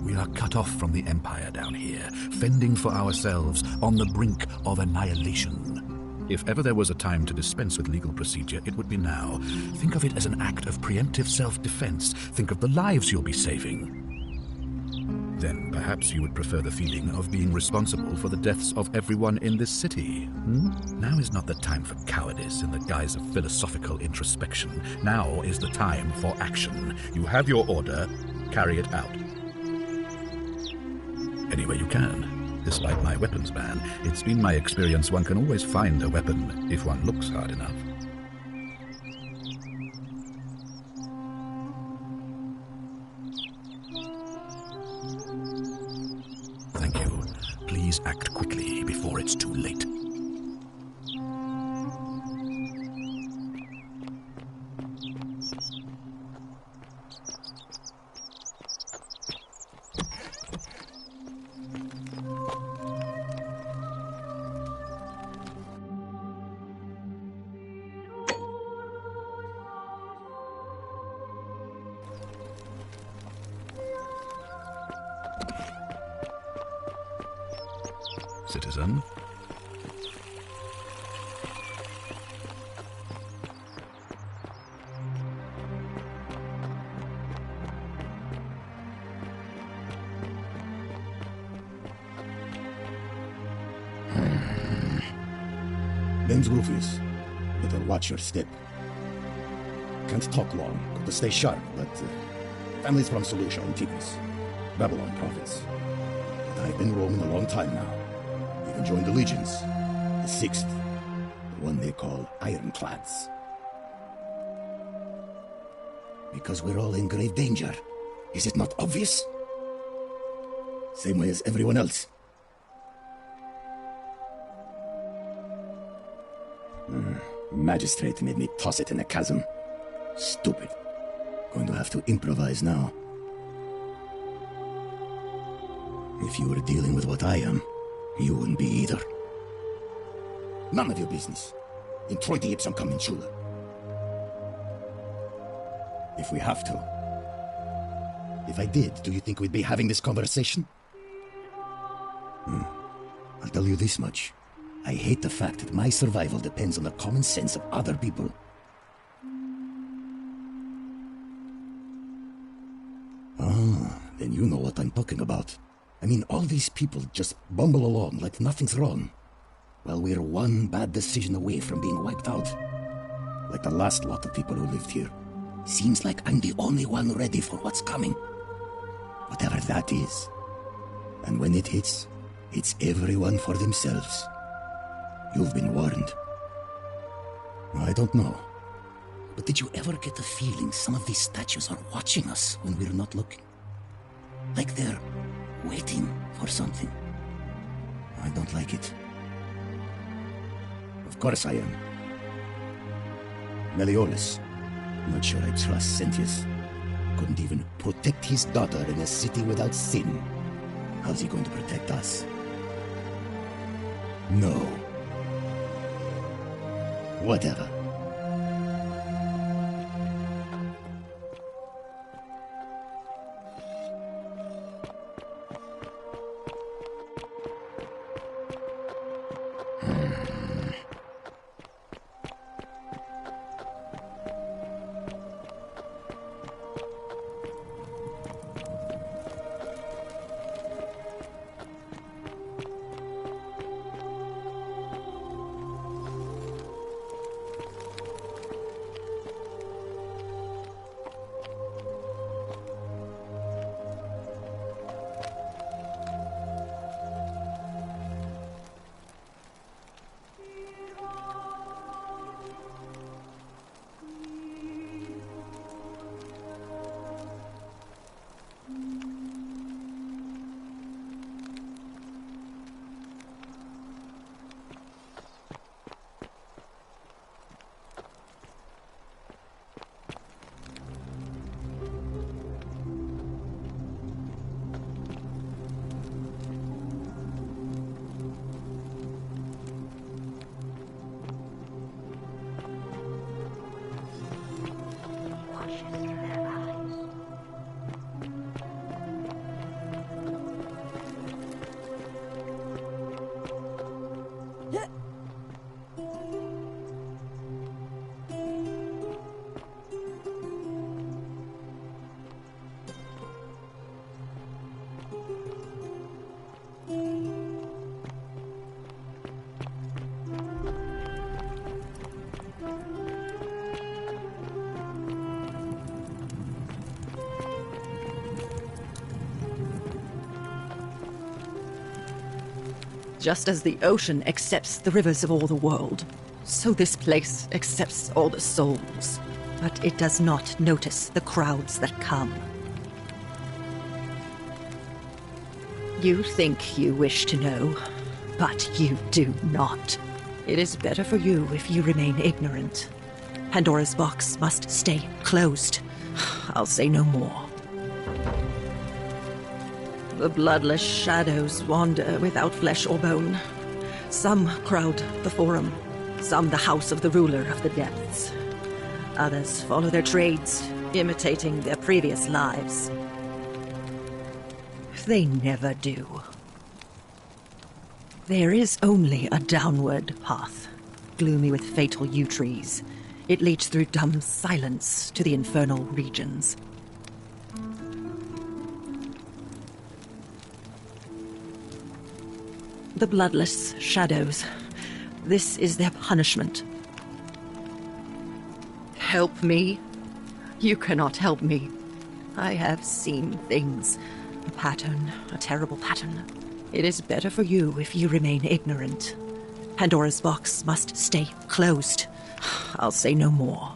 Speaker 6: We are cut off from the Empire down here, fending for ourselves on the brink of annihilation. If ever there was a time to dispense with legal procedure, it would be now. Think of it as an act of preemptive self-defense. Think of the lives you'll be saving. Then perhaps you would prefer the feeling of being responsible for the deaths of everyone in this city. Now is not the time for cowardice in the guise of philosophical introspection. Now is the time for action. You have your order. Carry it out. Any way you can. Despite my weapons ban, it's been my experience one can always find a weapon if one looks hard enough. Thank you. Please act quickly before it's too late. Citizen.
Speaker 16: Name's Rufus. Better watch your step. Can't talk long, got to stay sharp, but family's from Solution in Tigris, Babylon province. But I've been roaming a long time now. Even joined the legions, the 6th, the one they call Ironclads. Because we're all in grave danger. Is it not obvious? Same way as everyone else. Magistrate made me toss it in a chasm. Stupid. Going to have to improvise now. If you were dealing with what I am, you wouldn't be either. None of your business. In 20 hips I'm coming, Shula. If we have to. If I did, do you think we'd be having this conversation? I'll tell you this much. I hate the fact that my survival depends on the common sense of other people. Ah, then you know what I'm talking about. I mean, all these people just bumble along like nothing's wrong. Well, we're one bad decision away from being wiped out. Like the last lot of people who lived here. Seems like I'm the only one ready for what's coming. Whatever that is. And when it hits, it's everyone for themselves. You've been warned. I don't know. But did you ever get the feeling some of these statues are watching us when we're not looking? Like they're waiting for something. I don't like it. Of course I am. Meliodas. Not sure I trust Sentius. Couldn't even protect his daughter in a city without sin. How's he going to protect us? No. Whatever.
Speaker 1: Just as the ocean accepts the rivers of all the world, so this place accepts all the souls. But it does not notice the crowds that come. You think you wish to know, but you do not. It is better for you if you remain ignorant. Pandora's box must stay closed. I'll say no more. The bloodless shadows wander without flesh or bone. Some crowd the forum, some the house of the ruler of the depths. Others follow their trades, imitating their previous lives. They never do. There is only a downward path, gloomy with fatal yew trees. It leads through dumb silence to the infernal regions. The bloodless shadows. This is their punishment. Help me. You cannot help me. I have seen things. A pattern, a terrible pattern. It is better for you if you remain ignorant. Pandora's box must stay closed. I'll say no more.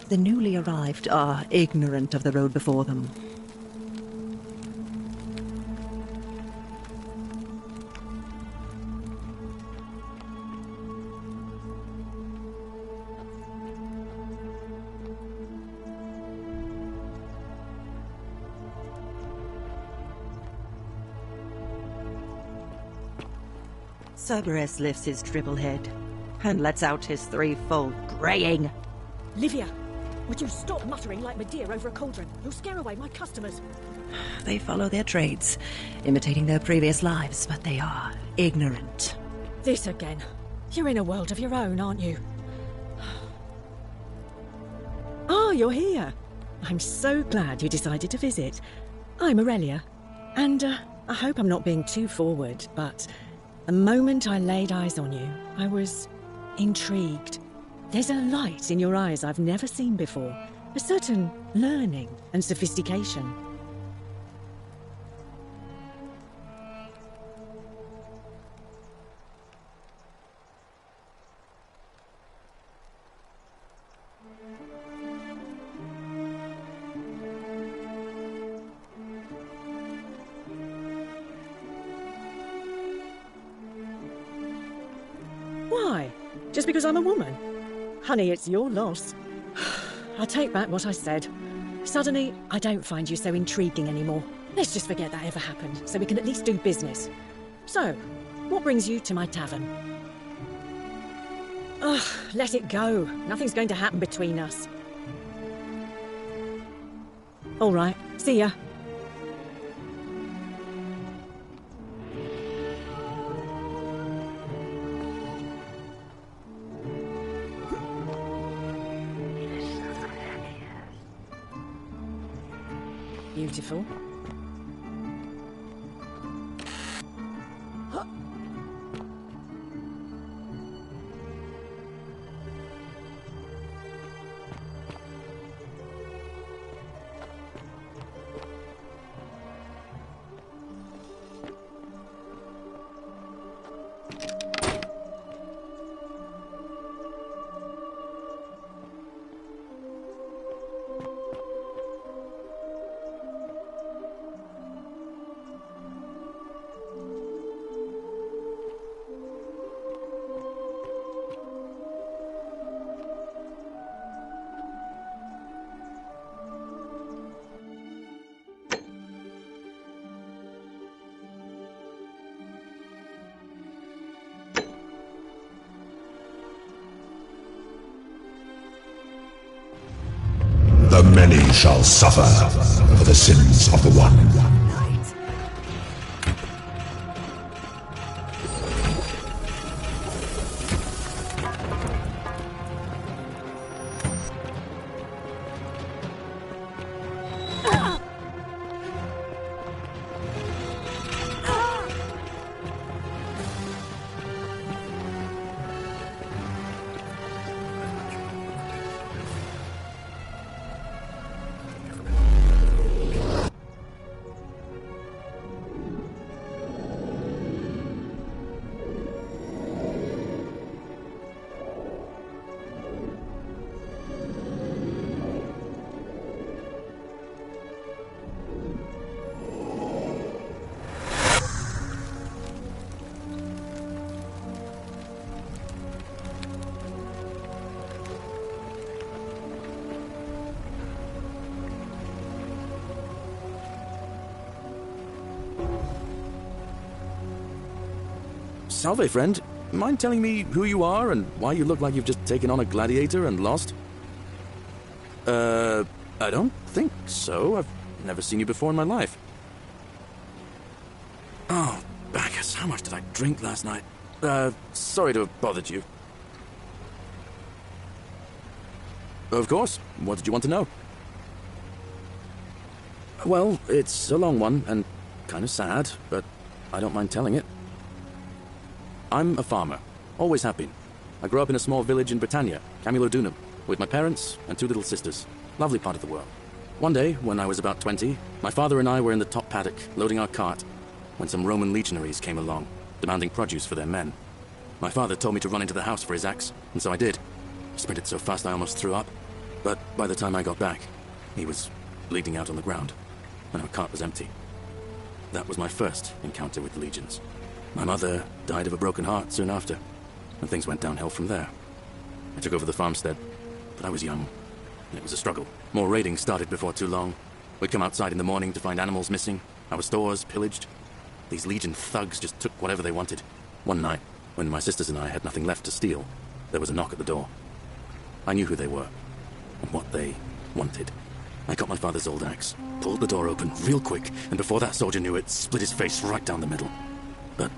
Speaker 1: The newly arrived are ignorant of the road before them. Cerberus lifts his triple head and lets out his threefold graying.
Speaker 4: Livia, would you stop muttering like Medea over a cauldron? You'll scare away my customers.
Speaker 1: They follow their trades, imitating their previous lives, but they are ignorant.
Speaker 4: This again. You're in a world of your own, aren't you? Ah, you're here. I'm so glad you decided to visit. I'm Aurelia, and I hope I'm not being too forward, but the moment I laid eyes on you, I was intrigued. There's a light in your eyes I've never seen before, a certain learning and sophistication. Why? Just because I'm a woman? Honey, it's your loss. I take back what I said. Suddenly, I don't find you so intriguing anymore. Let's just forget that ever happened, so we can at least do business. So, what brings you to my tavern? Ugh, let it go. Nothing's going to happen between us. All right, see ya. Beautiful.
Speaker 11: The many shall suffer for the sins of the one.
Speaker 3: Salve, friend. Mind telling me who you are and why you look like you've just taken on a gladiator and lost? I don't think so. I've never seen you before in my life. Oh, Bacchus, how much did I drink last night? Sorry to have bothered you. Of course. What did you want to know? Well, it's a long one and kind of sad, but I don't mind telling it. I'm a farmer. Always have been. I grew up in a small village in Britannia, Camulodunum, with my parents and 2 little sisters. Lovely part of the world. One day, when I was about 20, my father and I were in the top paddock, loading our cart, when some Roman legionaries came along, demanding produce for their men. My father told me to run into the house for his axe, and so I did. I sprinted so fast I almost threw up, but by the time I got back, he was bleeding out on the ground, and our cart was empty. That was my first encounter with the legions. My mother died of a broken heart soon after, and things went downhill from there. I took over the farmstead, but I was young, and it was a struggle. More raiding started before too long. We'd come outside in the morning to find animals missing, our stores pillaged. These legion thugs just took whatever they wanted. One night, when my sisters and I had nothing left to steal, there was a knock at the door. I knew who they were, and what they wanted. I got my father's old axe, pulled the door open real quick, and before that soldier knew it, split his face right down the middle. But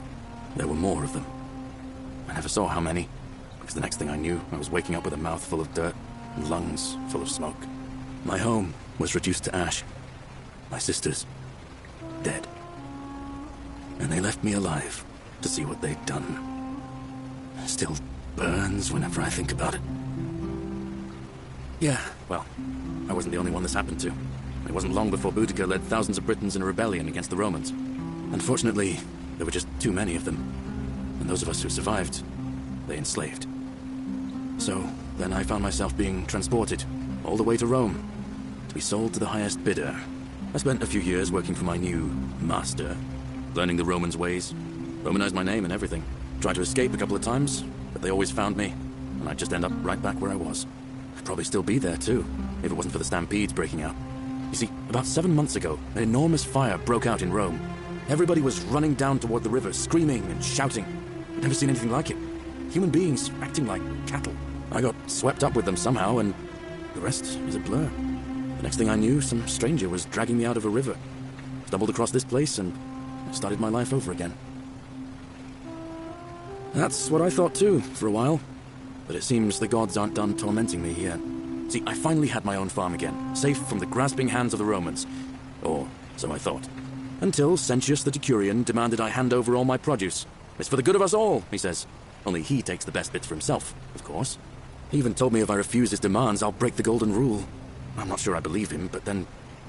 Speaker 3: there were more of them. I never saw how many, because the next thing I knew, I was waking up with a mouth full of dirt and lungs full of smoke. My home was reduced to ash. My sisters, dead. And they left me alive to see what they'd done. It still burns whenever I think about it. Yeah, well, I wasn't the only one this happened to. It wasn't long before Boudica led thousands of Britons in a rebellion against the Romans. Unfortunately, there were just too many of them. And those of us who survived, they enslaved. So, then I found myself being transported all the way to Rome to be sold to the highest bidder. I spent a few years working for my new master, learning the Romans' ways, Romanized my name and everything. Tried to escape a couple of times, but they always found me, and I'd just end up right back where I was. I'd probably still be there too, if it wasn't for the stampedes breaking out. You see, about 7 months ago, an enormous fire broke out in Rome. Everybody was running down toward the river, screaming and shouting. I'd never seen anything like it. Human beings acting like cattle. I got swept up with them somehow, and the rest is a blur. The next thing I knew, some stranger was dragging me out of a river. Stumbled across this place, and I started my life over again. That's what I thought too, for a while. But it seems the gods aren't done tormenting me yet. See, I finally had my own farm again, safe from the grasping hands of the Romans. Or so I thought. Until Sentius the Decurion demanded I hand over all my produce. It's for the good of us all, he says. Only he takes the best bits for himself, of course. He even told me if I refuse his demands, I'll break the golden rule. I'm not sure I believe him, but then,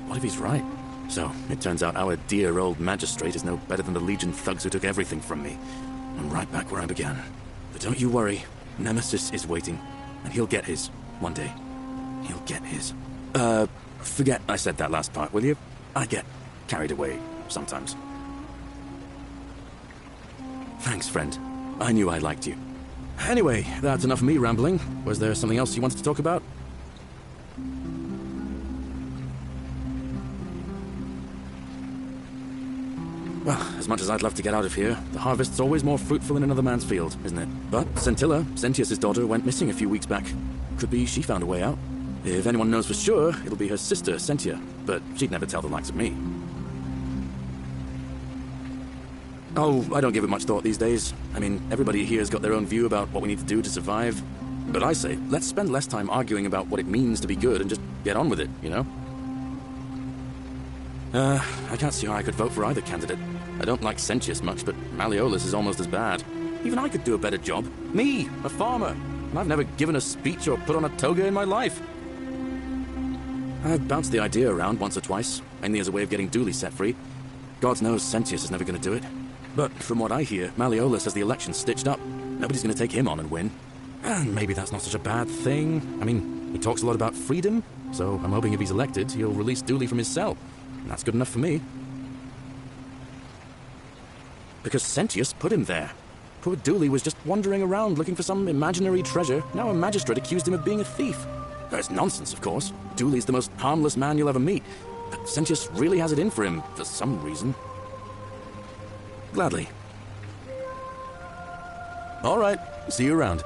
Speaker 3: what if he's right? So, it turns out our dear old magistrate is no better than the legion thugs who took everything from me. I'm right back where I began. But don't you worry, Nemesis is waiting, and he'll get his, one day. He'll get his. Forget I said that last part, will you? I get carried away sometimes. Thanks, friend. I knew I liked you. Anyway, that's enough of me rambling. Was there something else you wanted to talk about? Well, as much as I'd love to get out of here, the harvest's always more fruitful in another man's field, isn't it? But Scintilla, Sentius' daughter, went missing a few weeks back. Could be she found a way out. If anyone knows for sure, it'll be her sister, Sentia, but she'd never tell the likes of me. Oh, I don't give it much thought these days. I mean, everybody here's got their own view about what we need to do to survive. But I say, let's spend less time arguing about what it means to be good and just get on with it, you know? I can't see how I could vote for either candidate. I don't like Sentius much, but Malleolus is almost as bad. Even I could do a better job. Me, a farmer, and I've never given a speech or put on a toga in my life. I've bounced the idea around once or twice, mainly as a way of getting Dooley set free. God knows Sentius is never going to do it. But from what I hear, Malleolus has the election stitched up. Nobody's going to take him on and win. And maybe that's not such a bad thing. I mean, he talks a lot about freedom, so I'm hoping if he's elected, he'll release Dooley from his cell. And that's good enough for me. Because Sentius put him there. Poor Dooley was just wandering around looking for some imaginary treasure. Now a magistrate accused him of being a thief. That's nonsense, of course. Dooley's the most harmless man you'll ever meet. But Sentius really has it in for him, for some reason. Gladly. All right, see you around.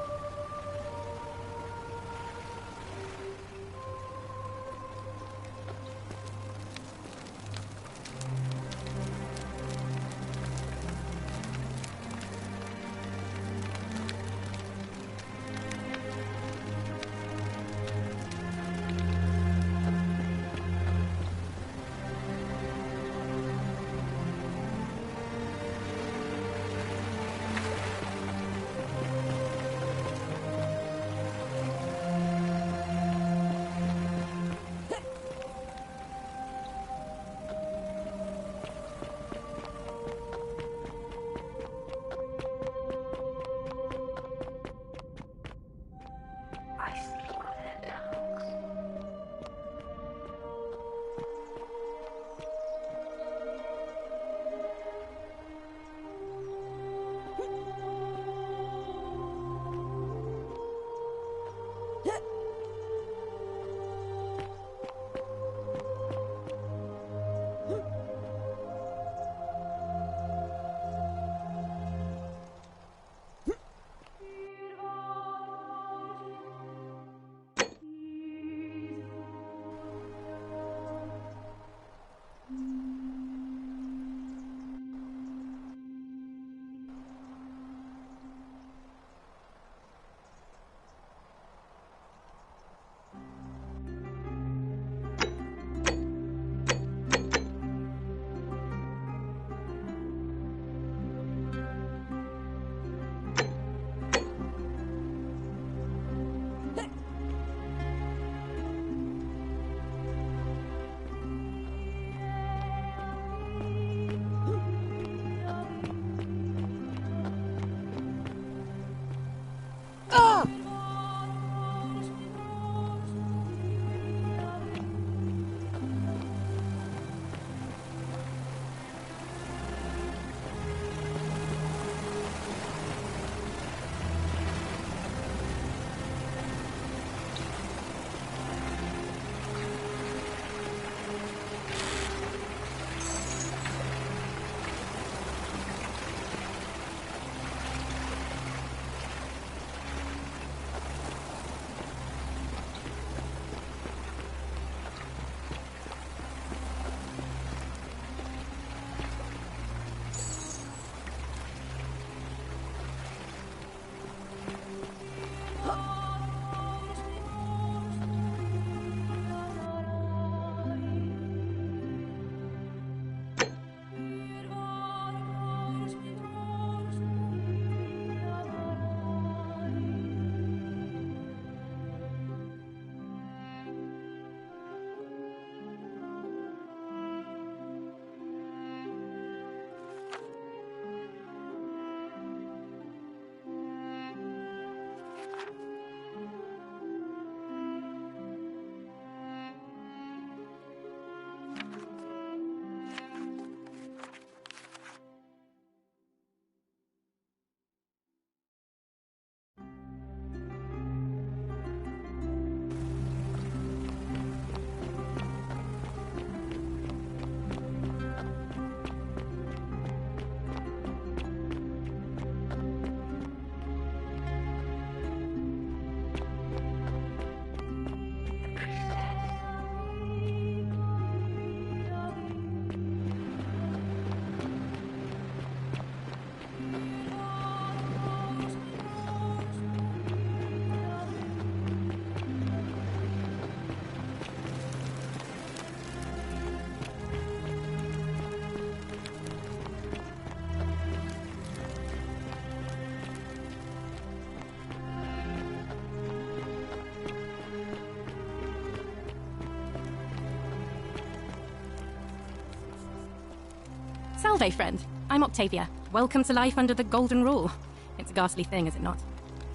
Speaker 12: Salve, friend. I'm Octavia. Welcome to life under the Golden Rule. It's a ghastly thing, is it not?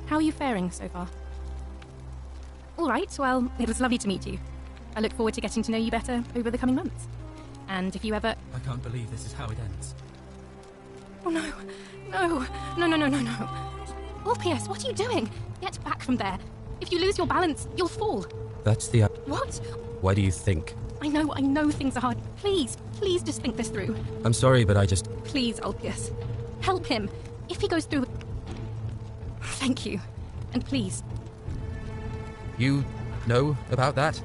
Speaker 12: How are you faring so far? All right, well, it was lovely to meet you. I look forward to getting to know you better over the coming months. And if you ever...
Speaker 13: I can't believe this is how it ends.
Speaker 12: Oh, no. No. Orpheus, what are you doing? Get back from there. If you lose your balance, you'll fall.
Speaker 13: That's the...
Speaker 12: What?
Speaker 13: Why do you think?
Speaker 12: I know things are hard. Please just think this through.
Speaker 13: I'm sorry, but I just...
Speaker 12: Please, Orpheus. Help him. If he goes through... Thank you. And please.
Speaker 13: You know about that?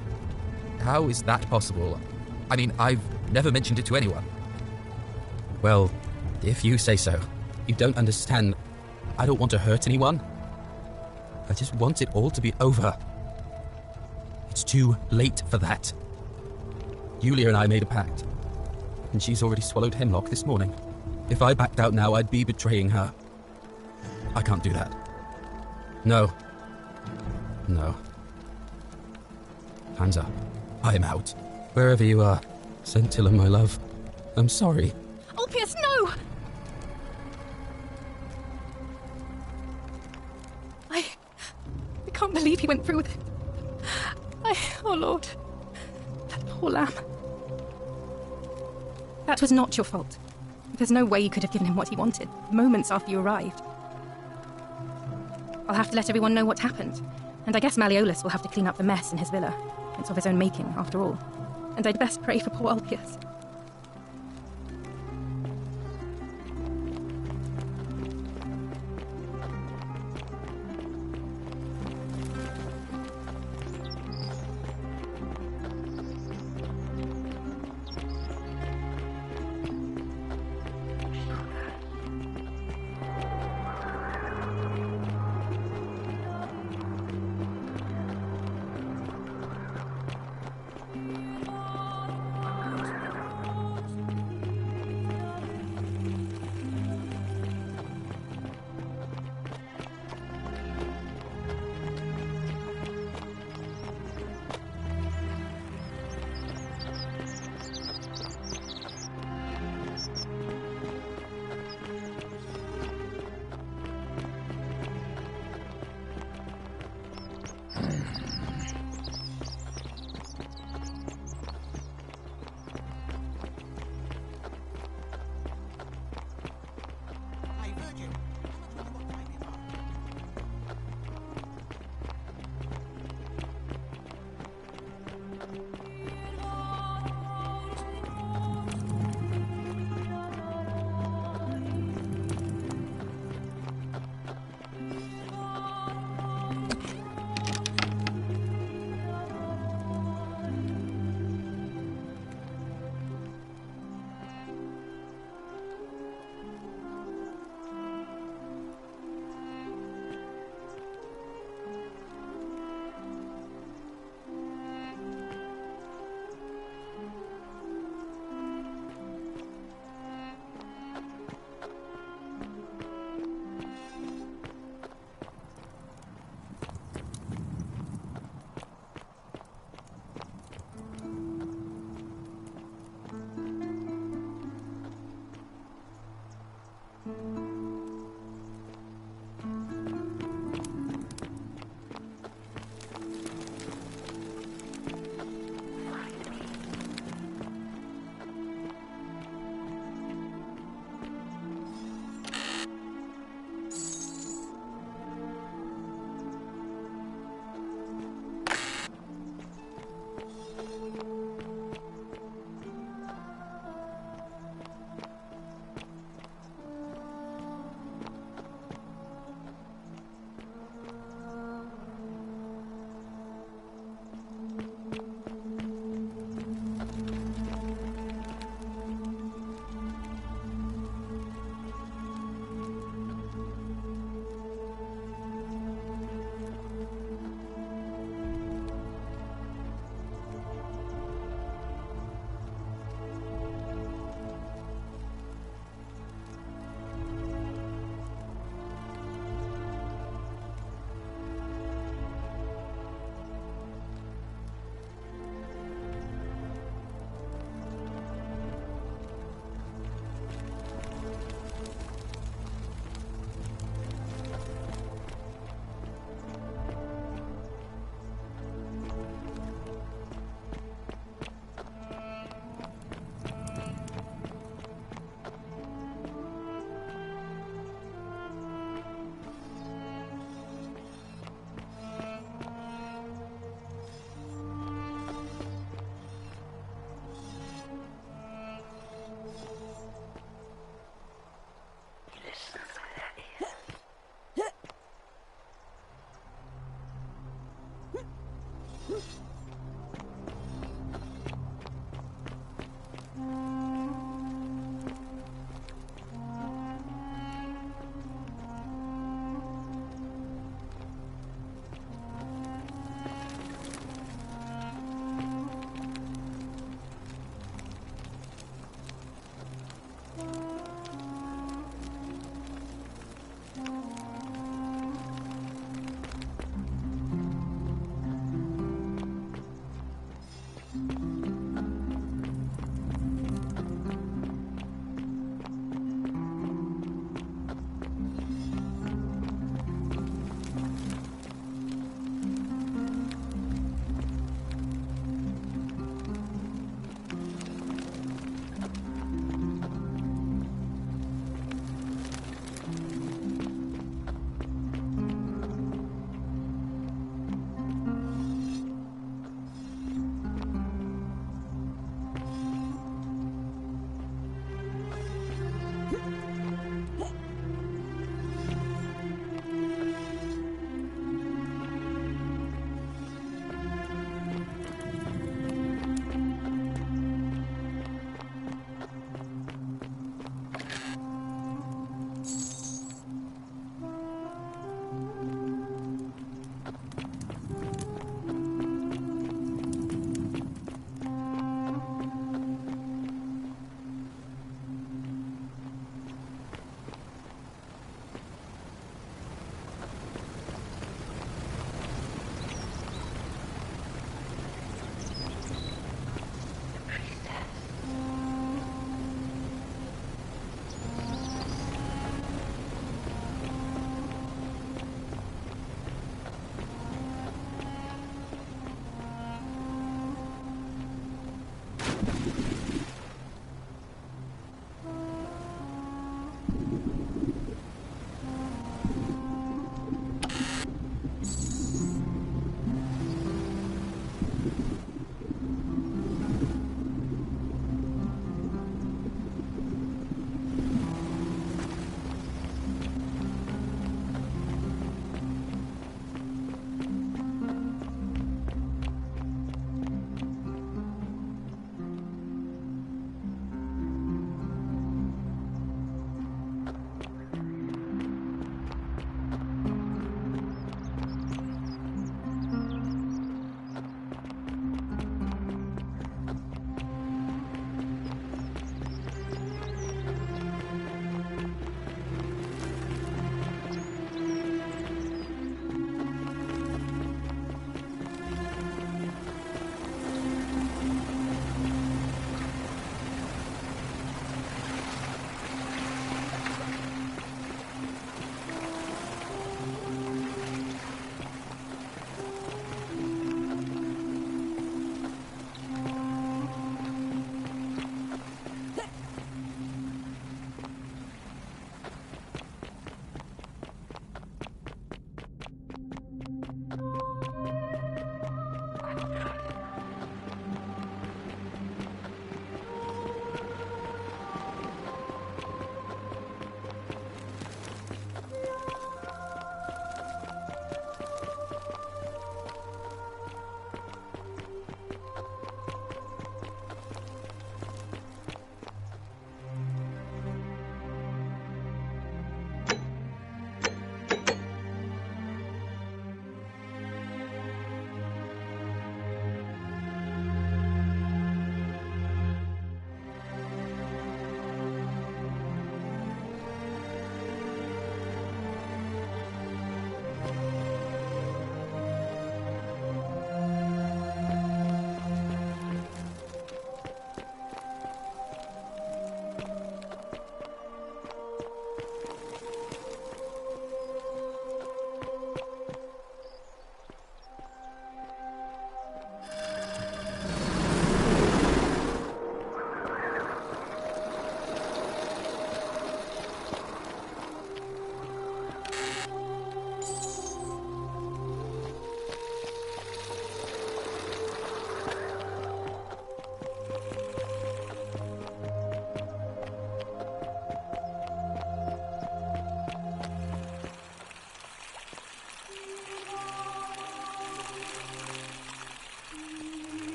Speaker 13: How is that possible? I mean, I've never mentioned it to anyone. Well, if you say so. You don't understand. I don't want to hurt anyone. I just want it all to be over. It's too late for that. Yulia and I made a pact, and she's already swallowed hemlock this morning. If I backed out now, I'd be betraying her. I can't do that. No. No. Hands up. I am out. Wherever you are, Scintilla, my love. I'm sorry.
Speaker 12: Ulpius, no! I can't believe he went through with it. Oh Lord. That poor lamb. That was not your fault. There's no way you could have given him what he wanted, moments after you arrived. I'll have to let everyone know what happened. And I guess Malleolus will have to clean up the mess in his villa. It's of his own making, after all. And I'd best pray for poor Ulpius.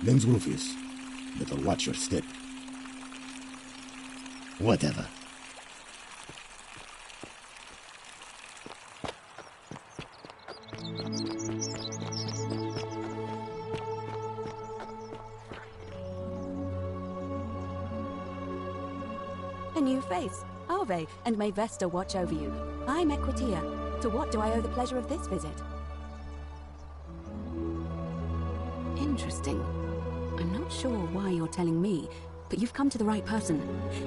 Speaker 16: Them's roofies. Better watch your step. Whatever.
Speaker 15: A new face. Ave, and may Vesta watch over you. I'm Equitia. To what do I owe the pleasure of this visit? Interesting. I'm not sure why you're telling me, but you've come to the right person.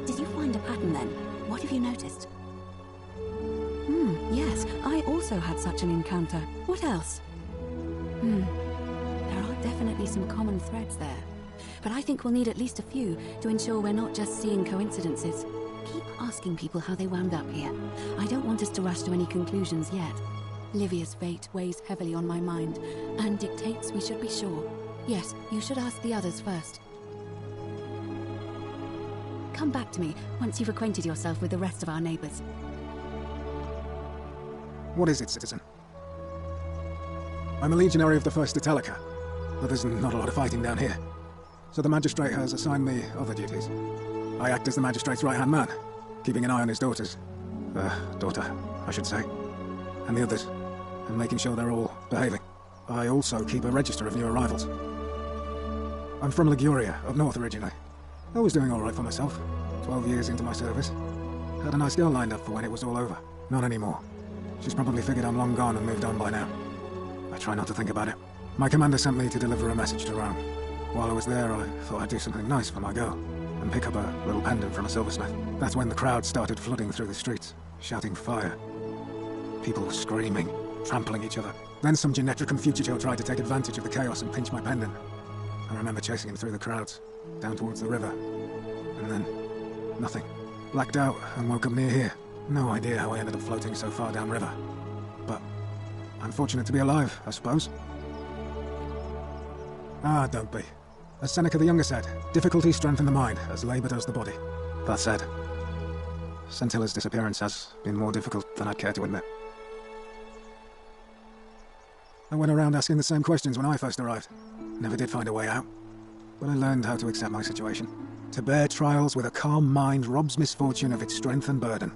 Speaker 15: Did you find a pattern then? What have you noticed? Yes, I also had such an encounter. What else? There are definitely some common threads there. But I think we'll need at least a few to ensure we're not just seeing coincidences. Keep asking people how they wound up here. I don't want us to rush to any conclusions yet. Livia's fate weighs heavily on my mind, and dictates we should be sure. Yes, you should ask the others first. Come back to me once you've acquainted yourself with the rest of our neighbors.
Speaker 5: What is it, citizen? I'm a legionary of the First Italica, but there's not a lot of fighting down here. So the magistrate has assigned me other duties. I act as the magistrate's right-hand man, keeping an eye on his daughters. Daughter, I should say. And the others, and making sure they're all behaving. I also keep a register of new arrivals. I'm from Liguria, up north originally. I was doing all right for myself, 12 years into my service. Had a nice girl lined up for when it was all over. Not anymore. She's probably figured I'm long gone and moved on by now. I try not to think about it. My commander sent me to deliver a message to Rome. While I was there, I thought I'd do something nice for my girl, and pick up a little pendant from a silversmith. That's when the crowd started flooding through the streets, shouting fire. People were screaming, trampling each other. Then some genetric fugitive tried to take advantage of the chaos and pinch my pendant. I remember chasing him through the crowds, down towards the river. And then, nothing. Blacked out and woke up near here. No idea how I ended up floating so far downriver. But I'm fortunate to be alive, I suppose. Ah, don't be. As Seneca the Younger said, difficulties strengthen the mind, as labour does the body. That said, Scintilla's disappearance has been more difficult than I'd care to admit. I went around asking the same questions when I first arrived. Never did find a way out. But I learned how to accept my situation. To bear trials with a calm mind robs misfortune of its strength and burden.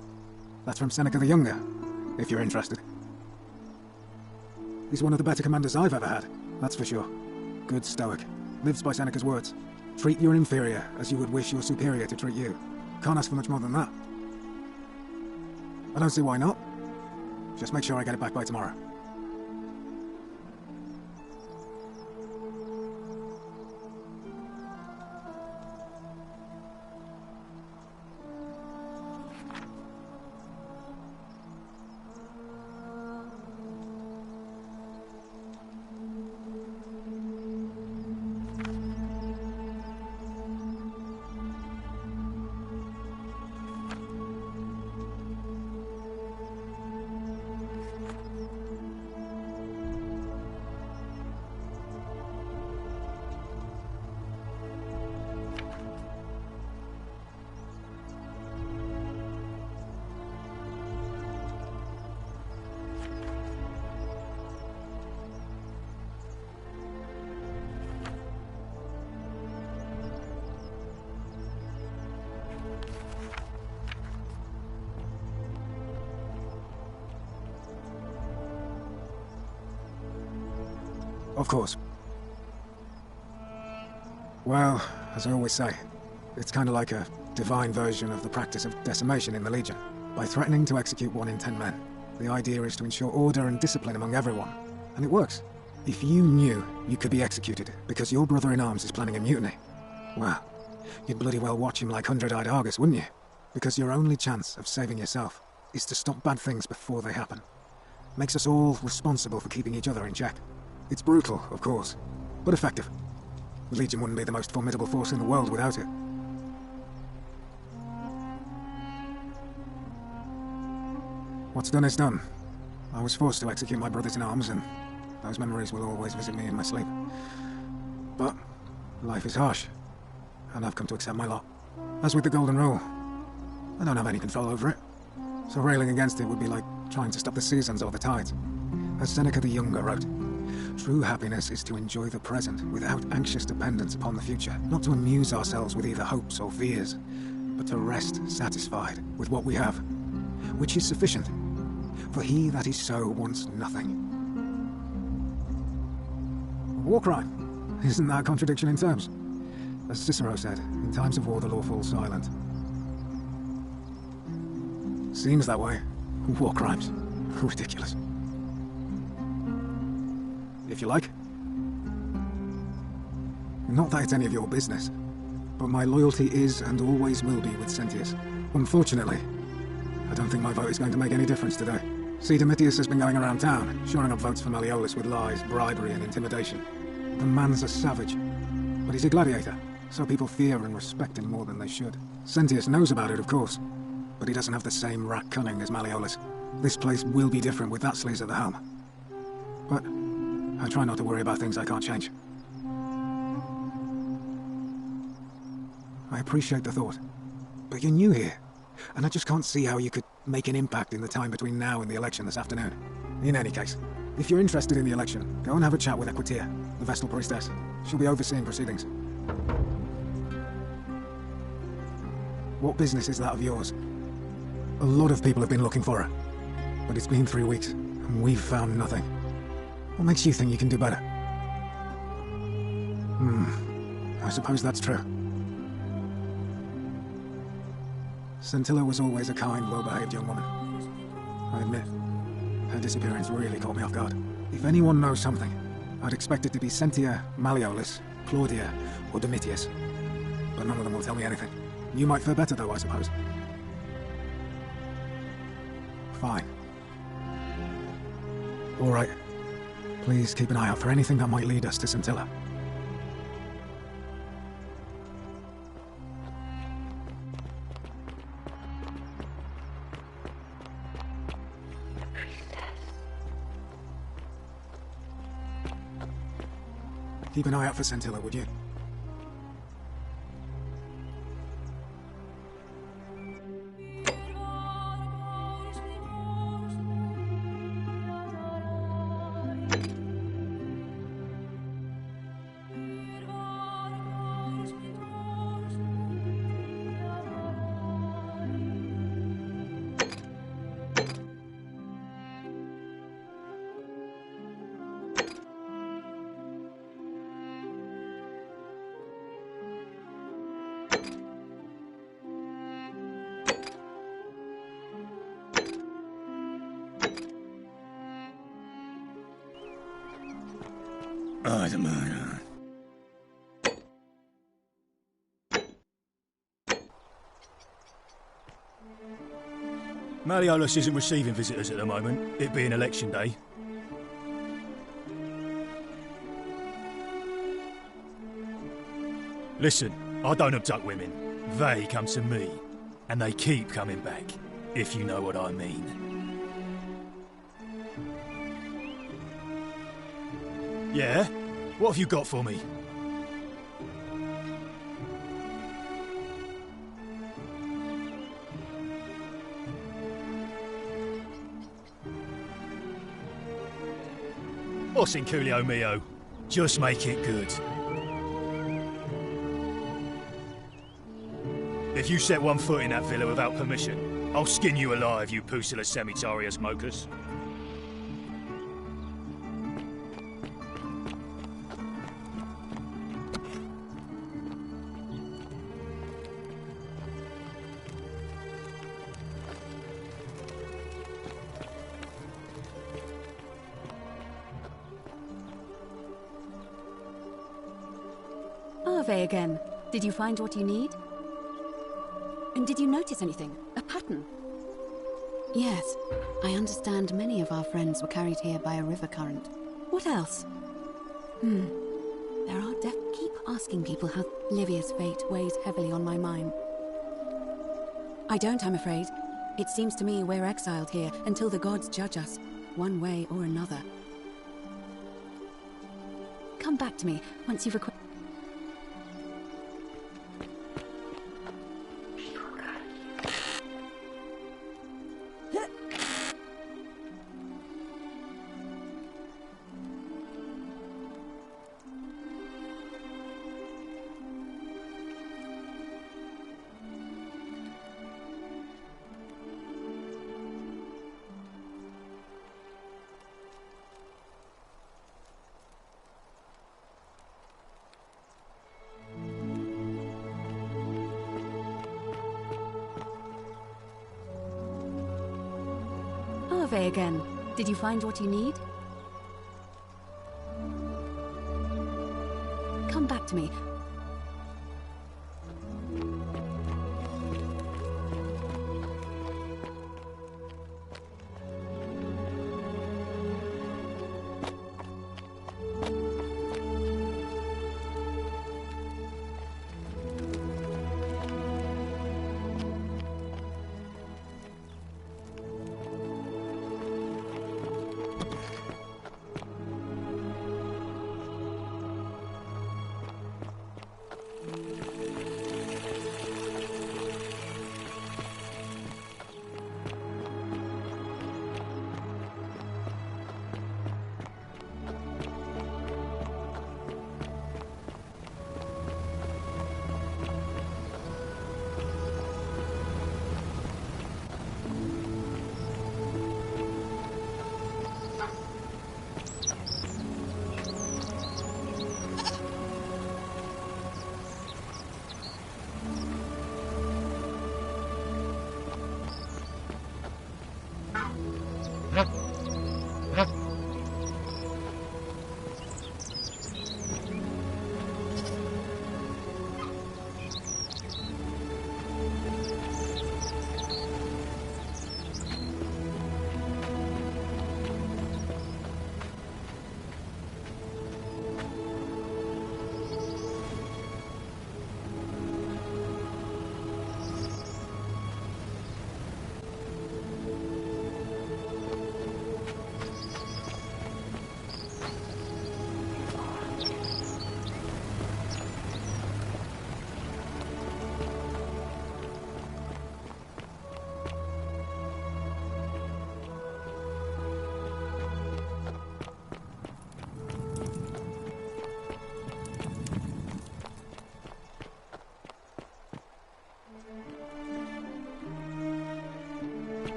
Speaker 5: That's from Seneca the Younger, if you're interested. He's one of the better commanders I've ever had, that's for sure. Good stoic. Lives by Seneca's words. Treat your inferior as you would wish your superior to treat you. Can't ask for much more than that. I don't see why not. Just make sure I get it back by tomorrow. Of course. Well, as I always say, it's kind of like a divine version of the practice of decimation in the Legion. By threatening to execute 1 in 10 men, the idea is to ensure order and discipline among everyone. And it works. If you knew you could be executed because your brother-in-arms is planning a mutiny, well, you'd bloody well watch him like 100-eyed Argus, wouldn't you? Because your only chance of saving yourself is to stop bad things before they happen. Makes us all responsible for keeping each other in check. It's brutal, of course, but effective. The Legion wouldn't be the most formidable force in the world without it. What's done is done. I was forced to execute my brothers-in-arms, and those memories will always visit me in my sleep. But life is harsh, and I've come to accept my lot. As with the Golden Rule, I don't have any control over it, so railing against it would be like trying to stop the seasons or the tides. As Seneca the Younger wrote, True happiness is to enjoy the present without anxious dependence upon the future, not to amuse ourselves with either hopes or fears, but to rest satisfied with what we have, which is sufficient. For he that is so wants nothing. War crime. Isn't that a contradiction in terms? As Cicero said, in times of war the law falls silent. Seems that way. War crimes. Ridiculous. If you like. Not that it's any of your business, but my loyalty is and always will be with Sentius. Unfortunately, I don't think my vote is going to make any difference today. See, Domitius has been going around town, shoring up votes for Malleolus with lies, bribery and intimidation. The man's a savage, but he's a gladiator, so people fear and respect him more than they should. Sentius knows about it, of course, but he doesn't have the same rat cunning as Malleolus. This place will be different with that sleaze at the helm. But I try not to worry about things I can't change. I appreciate the thought, but you're new here, and I just can't see how you could make an impact in the time between now and the election this afternoon. In any case, if you're interested in the election, go and have a chat with Equitia, the Vestal Priestess. She'll be overseeing proceedings. What business is that of yours? A lot of people have been looking for her, but it's been 3 weeks, and we've found nothing. What makes you think you can do better? I suppose that's true. Scintilla was always a kind, well-behaved young woman. I admit, her disappearance really caught me off guard. If anyone knows something, I'd expect it to be Sentia, Malleolus, Claudia, or Domitius. But none of them will tell me anything. You might fare better, though, I suppose. Fine. All right. Please keep an eye out for anything that might lead us to Scintilla. Keep an eye out for Scintilla, would you?
Speaker 8: Oh, the moon. Malleolus isn't receiving visitors at the moment, it being election day. Listen, I don't abduct women. They come to me, and they keep coming back, if you know what I mean. Yeah? What have you got for me? What's in Coolio Mio? Just make it good. If you set one foot in that villa without permission, I'll skin you alive, you Pusilla Semitarius Mocus.
Speaker 15: Ave again. Did you find what you need? And did you notice anything? A pattern? Yes. I understand many of our friends were carried here by a river current. What else? There are keep asking people how Livia's fate weighs heavily on my mind. I don't, I'm afraid. It seems to me we're exiled here until the gods judge us, one way or another. Come back to me once you've acquired... survey again. Did you find what you need? Come back to me.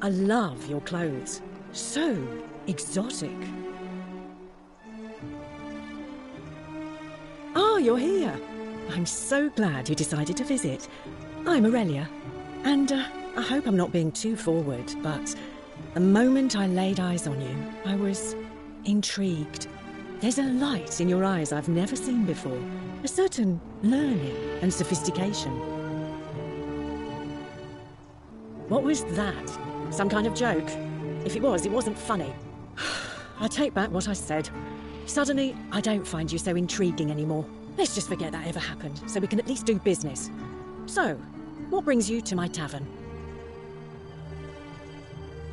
Speaker 4: I love your clothes. So exotic. Ah, you're here. I'm so glad you decided to visit. I'm Aurelia, and I hope I'm not being too forward, but the moment I laid eyes on you, I was intrigued. There's a light in your eyes I've never seen before, a certain learning and sophistication. What was that? Some kind of joke? If it was, it wasn't funny. I take back what I said. Suddenly, I don't find you so intriguing anymore. Let's just forget that ever happened, so we can at least do business. So, what brings you to my tavern?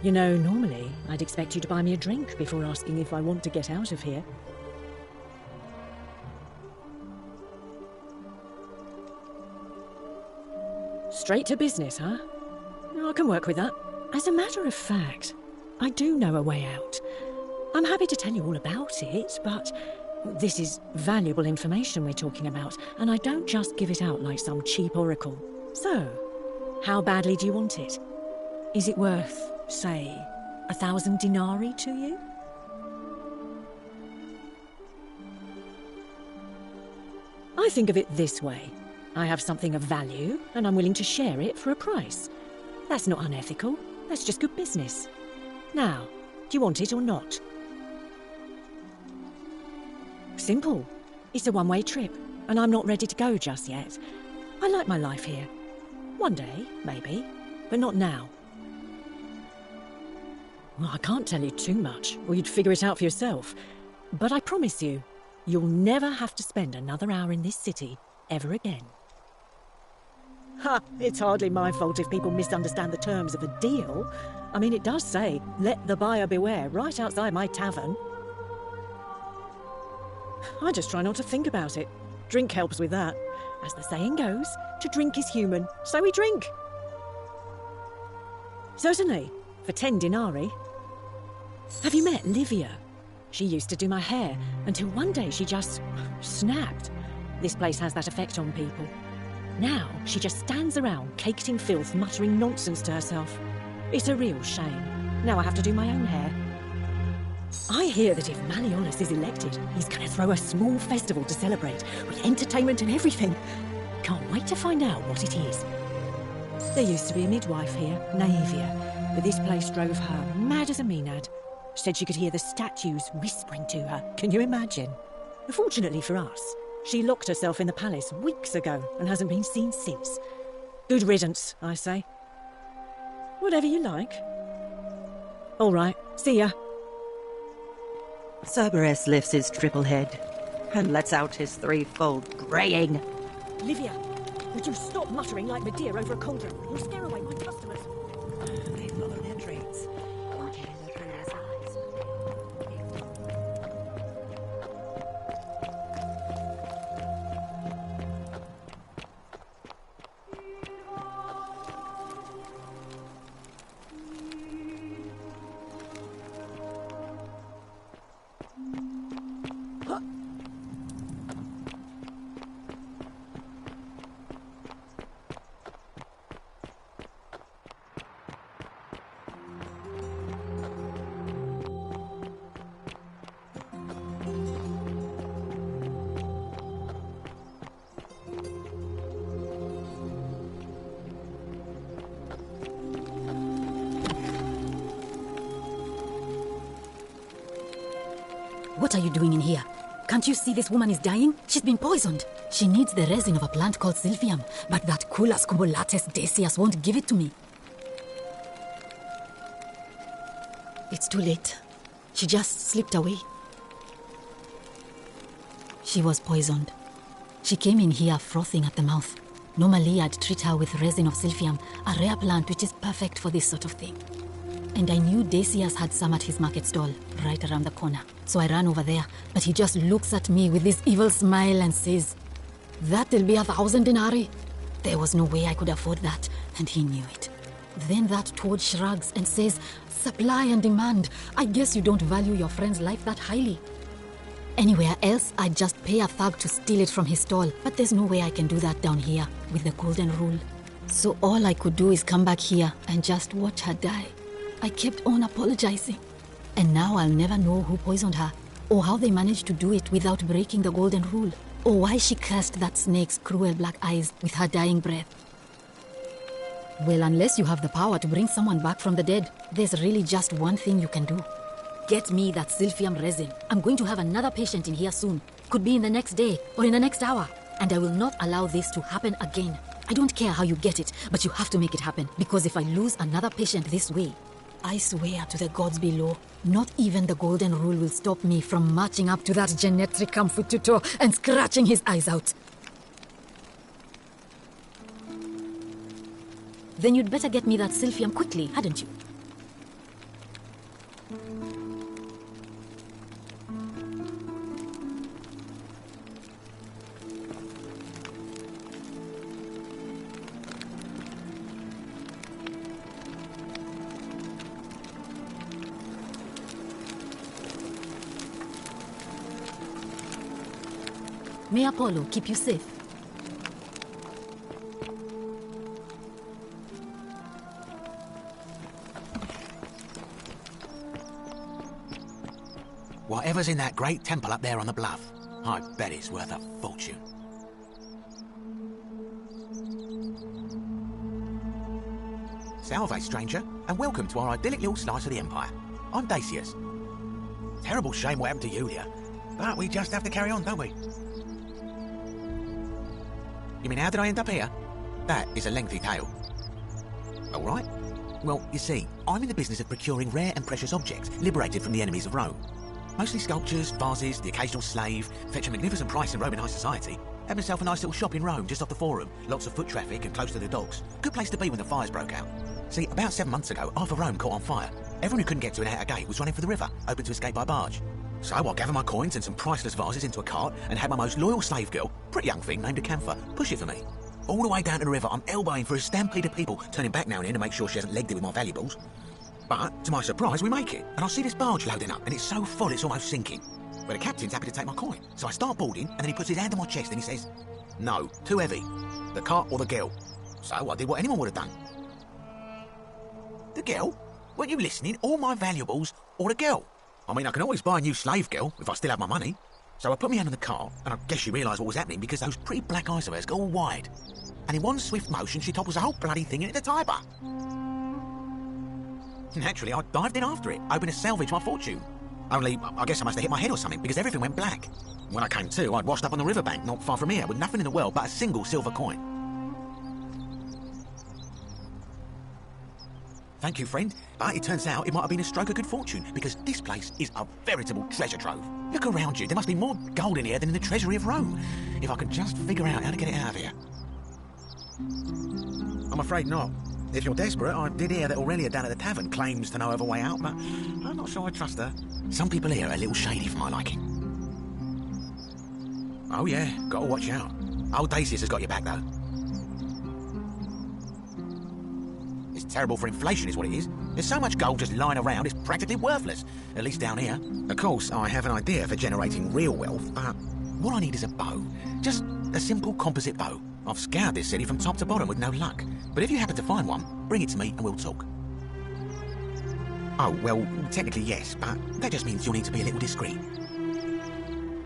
Speaker 4: You know, normally, I'd expect you to buy me a drink before asking if I want to get out of here. Straight to business, huh? I can work with that. As a matter of fact, I do know a way out. I'm happy to tell you all about it, but this is valuable information we're talking about, and I don't just give it out like some cheap oracle. So, how badly do you want it? Is it worth, say, 1,000 denarii to you? I think of it this way. I have something of value, and I'm willing to share it for a price. That's not unethical. That's just good business. Now, do you want it or not? Simple. It's a one-way trip, and I'm not ready to go just yet. I like my life here. One day, maybe, but not now. Well, I can't tell you too much, or you'd figure it out for yourself. But I promise you, you'll never have to spend another hour in this city ever again. Ha! It's hardly my fault if people misunderstand the terms of a deal. I mean, it does say, let the buyer beware, right outside my tavern. I just try not to think about it. Drink helps with that. As the saying goes, to drink is human, so we drink. Certainly, for 10 denarii. Have you met Livia? She used to do my hair, until one day she just snapped. This place has that effect on people. Now, she just stands around, caked in filth, muttering nonsense to herself. It's a real shame. Now I have to do my own hair. I hear that if Malleolus is elected, he's going to throw a small festival to celebrate, with entertainment and everything. Can't wait to find out what it is. There used to be a midwife here, Naevia, but this place drove her mad as a Maenad. Said she could hear the statues whispering to her. Can you imagine? Fortunately for us, she locked herself in the palace weeks ago and hasn't been seen since. Good riddance, I say. Whatever you like. All right, see ya.
Speaker 1: Cerberus lifts his triple head and lets out his threefold braying.
Speaker 4: Livia, would you stop muttering like the deer over a cauldron? You'll scare away my customers.
Speaker 1: They follow their traits.
Speaker 17: What are you doing in here? Can't you see this woman is dying? She's been poisoned. She needs the resin of a plant called Sylvium, but that Culus cumbulatus Decius won't give it to me. It's too late. She just slipped away. She was poisoned. She came in here frothing at the mouth. Normally I'd treat her with resin of Sylvium, a rare plant which is perfect for this sort of thing. And I knew Decius had some at his market stall, right around the corner. So I ran over there, but he just looks at me with this evil smile and says, "That'll be 1,000 denarii." There was no way I could afford that, and he knew it. Then that toad shrugs and says, "Supply and demand. I guess you don't value your friend's life that highly." Anywhere else, I'd just pay a thug to steal it from his stall, but there's no way I can do that down here with the golden rule. So all I could do is come back here and just watch her die. I kept on apologizing. And now I'll never know who poisoned her, or how they managed to do it without breaking the golden rule, or why she cursed that snake's cruel black eyes with her dying breath. Well, unless you have the power to bring someone back from the dead, there's really just one thing you can do. Get me that Sylvium resin. I'm going to have another patient in here soon. Could be in the next day, or in the next hour. And I will not allow this to happen again. I don't care how you get it, but you have to make it happen, because if I lose another patient this way, I swear to the gods below, not even the golden rule will stop me from marching up to that Genetricum Fututo and scratching his eyes out. Then you'd better get me that Sylvium quickly, hadn't you? May Apollo keep you safe.
Speaker 18: Whatever's in that great temple up there on the bluff, I bet it's worth a fortune. Salve, stranger, and welcome to our idyllic little slice of the Empire. I'm Decius. Terrible shame what happened to Julia, but we just have to carry on, don't we? You mean, how did I end up here? That is a lengthy tale. All right. Well, you see, I'm in the business of procuring rare and precious objects liberated from the enemies of Rome. Mostly sculptures, vases, the occasional slave, fetch a magnificent price in Roman high society. Had myself a nice little shop in Rome, just off the Forum. Lots of foot traffic and close to the docks. Good place to be when the fires broke out. See, about 7 months ago, half of Rome caught on fire. Everyone who couldn't get to an outer gate was running for the river, open to escape by barge. So I gathered my coins and some priceless vases into a cart and had my most loyal slave girl, pretty young thing named Acantha, push it for me. All the way down to the river, I'm elbowing for a stampede of people, turning back now and then to make sure she hasn't legged it with my valuables. But, to my surprise, we make it, and I see this barge loading up, and it's so full it's almost sinking. But the captain's happy to take my coin, so I start boarding, and then he puts his hand on my chest and he says, "No, too heavy. The cart or the girl." So I did what anyone would have done. The girl? Weren't you listening? All my valuables or the girl? I mean, I can always buy a new slave girl if I still have my money. So I put my hand on the car, and I guess she realised what was happening because those pretty black eyes of hers go all wide. And in one swift motion, she topples the whole bloody thing into the Tiber. Naturally, I dived in after it, hoping to salvage my fortune. Only, I guess I must have hit my head or something, because everything went black. When I came to, I'd washed up on the riverbank, not far from here, with nothing in the world but a single silver coin. Thank you, friend. But it turns out it might have been a stroke of good fortune, because this place is a veritable treasure trove. Look around you. There must be more gold in here than in the treasury of Rome. If I could just figure out how to get it out of here. I'm afraid not. If you're desperate, I did hear that Aurelia down at the tavern claims to know of a way out, but I'm not sure I trust her. Some people here are a little shady for my liking. Oh yeah, gotta watch out. Old Dacius has got your back, though. It's terrible for inflation is what it is. There's so much gold just lying around, it's practically worthless. At least down here. Of course, I have an idea for generating real wealth, but what I need is a bow. Just a simple composite bow. I've scoured this city from top to bottom with no luck. But if you happen to find one, bring it to me and we'll talk. Oh, well, technically yes, but that just means you'll need to be a little discreet.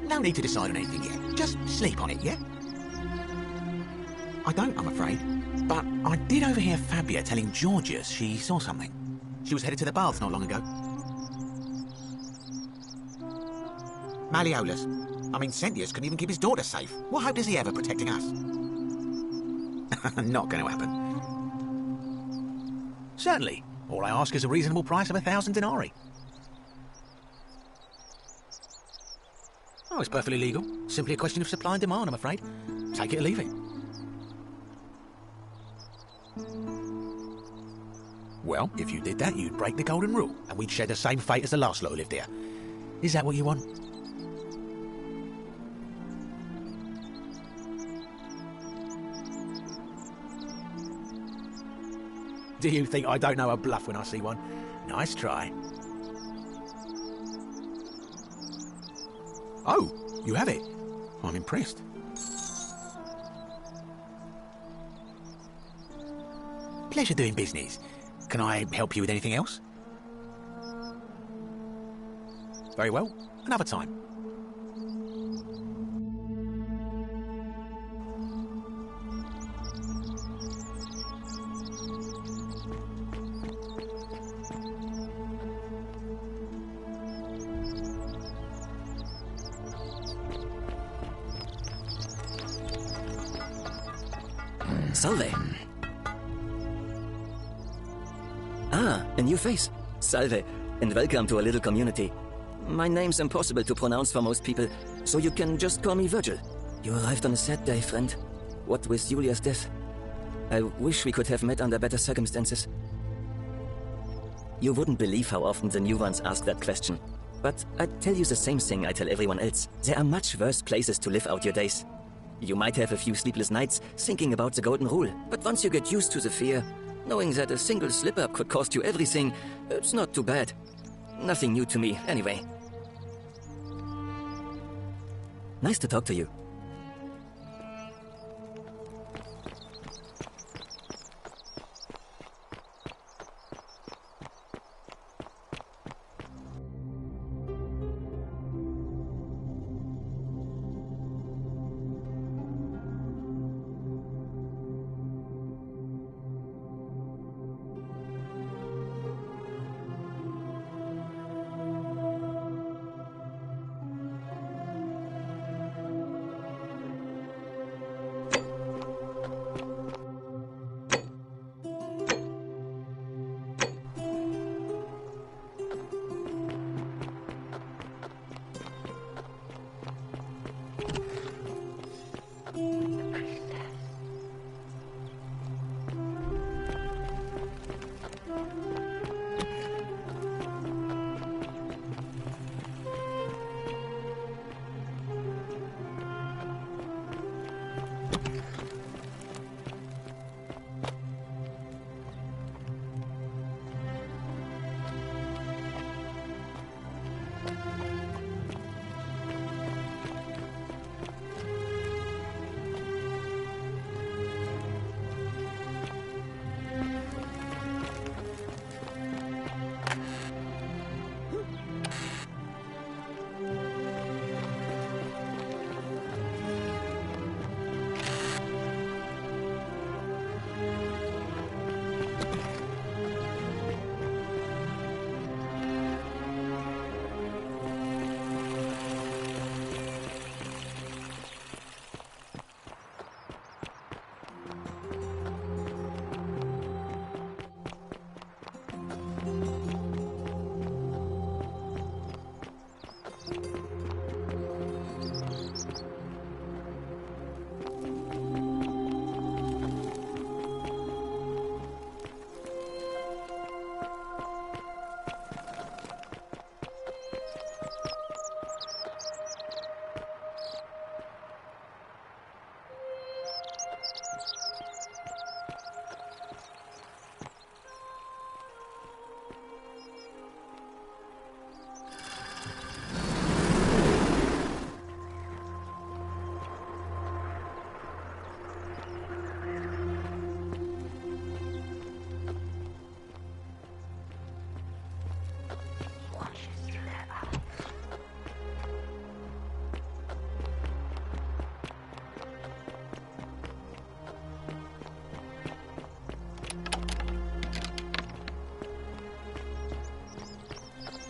Speaker 18: No need to decide on anything yet. Just sleep on it, yeah? I don't, I'm afraid. But I did overhear Fabia telling Georgius she saw something. She was headed to the baths not long ago. Malleolus. I mean, Sentius couldn't even keep his daughter safe. What hope does he have of protecting us? Not going to happen. Certainly. All I ask is a reasonable price of 1,000 denarii. Oh, it's perfectly legal. Simply a question of supply and demand, I'm afraid. Take it or leave it. Well, if you did that, you'd break the golden rule, and we'd share the same fate as the last lot who lived here. Is that what you want? Do you think I don't know a bluff when I see one? Nice try. Oh, you have it. I'm impressed. Pleasure doing business. Can I help you with anything else? Very well. Another time.
Speaker 14: Salve. Ah, a new face. Salve, and welcome to a little community. My name's impossible to pronounce for most people, so you can just call me Virgil. You arrived on a sad day, friend. What with Julia's death? I wish we could have met under better circumstances. You wouldn't believe how often the new ones ask that question. But I'd tell you the same thing I tell everyone else. There are much worse places to live out your days. You might have a few sleepless nights thinking about the golden rule, but once you get used to the fear, knowing that a single slip-up could cost you everything, it's not too bad. Nothing new to me, anyway. Nice to talk to you.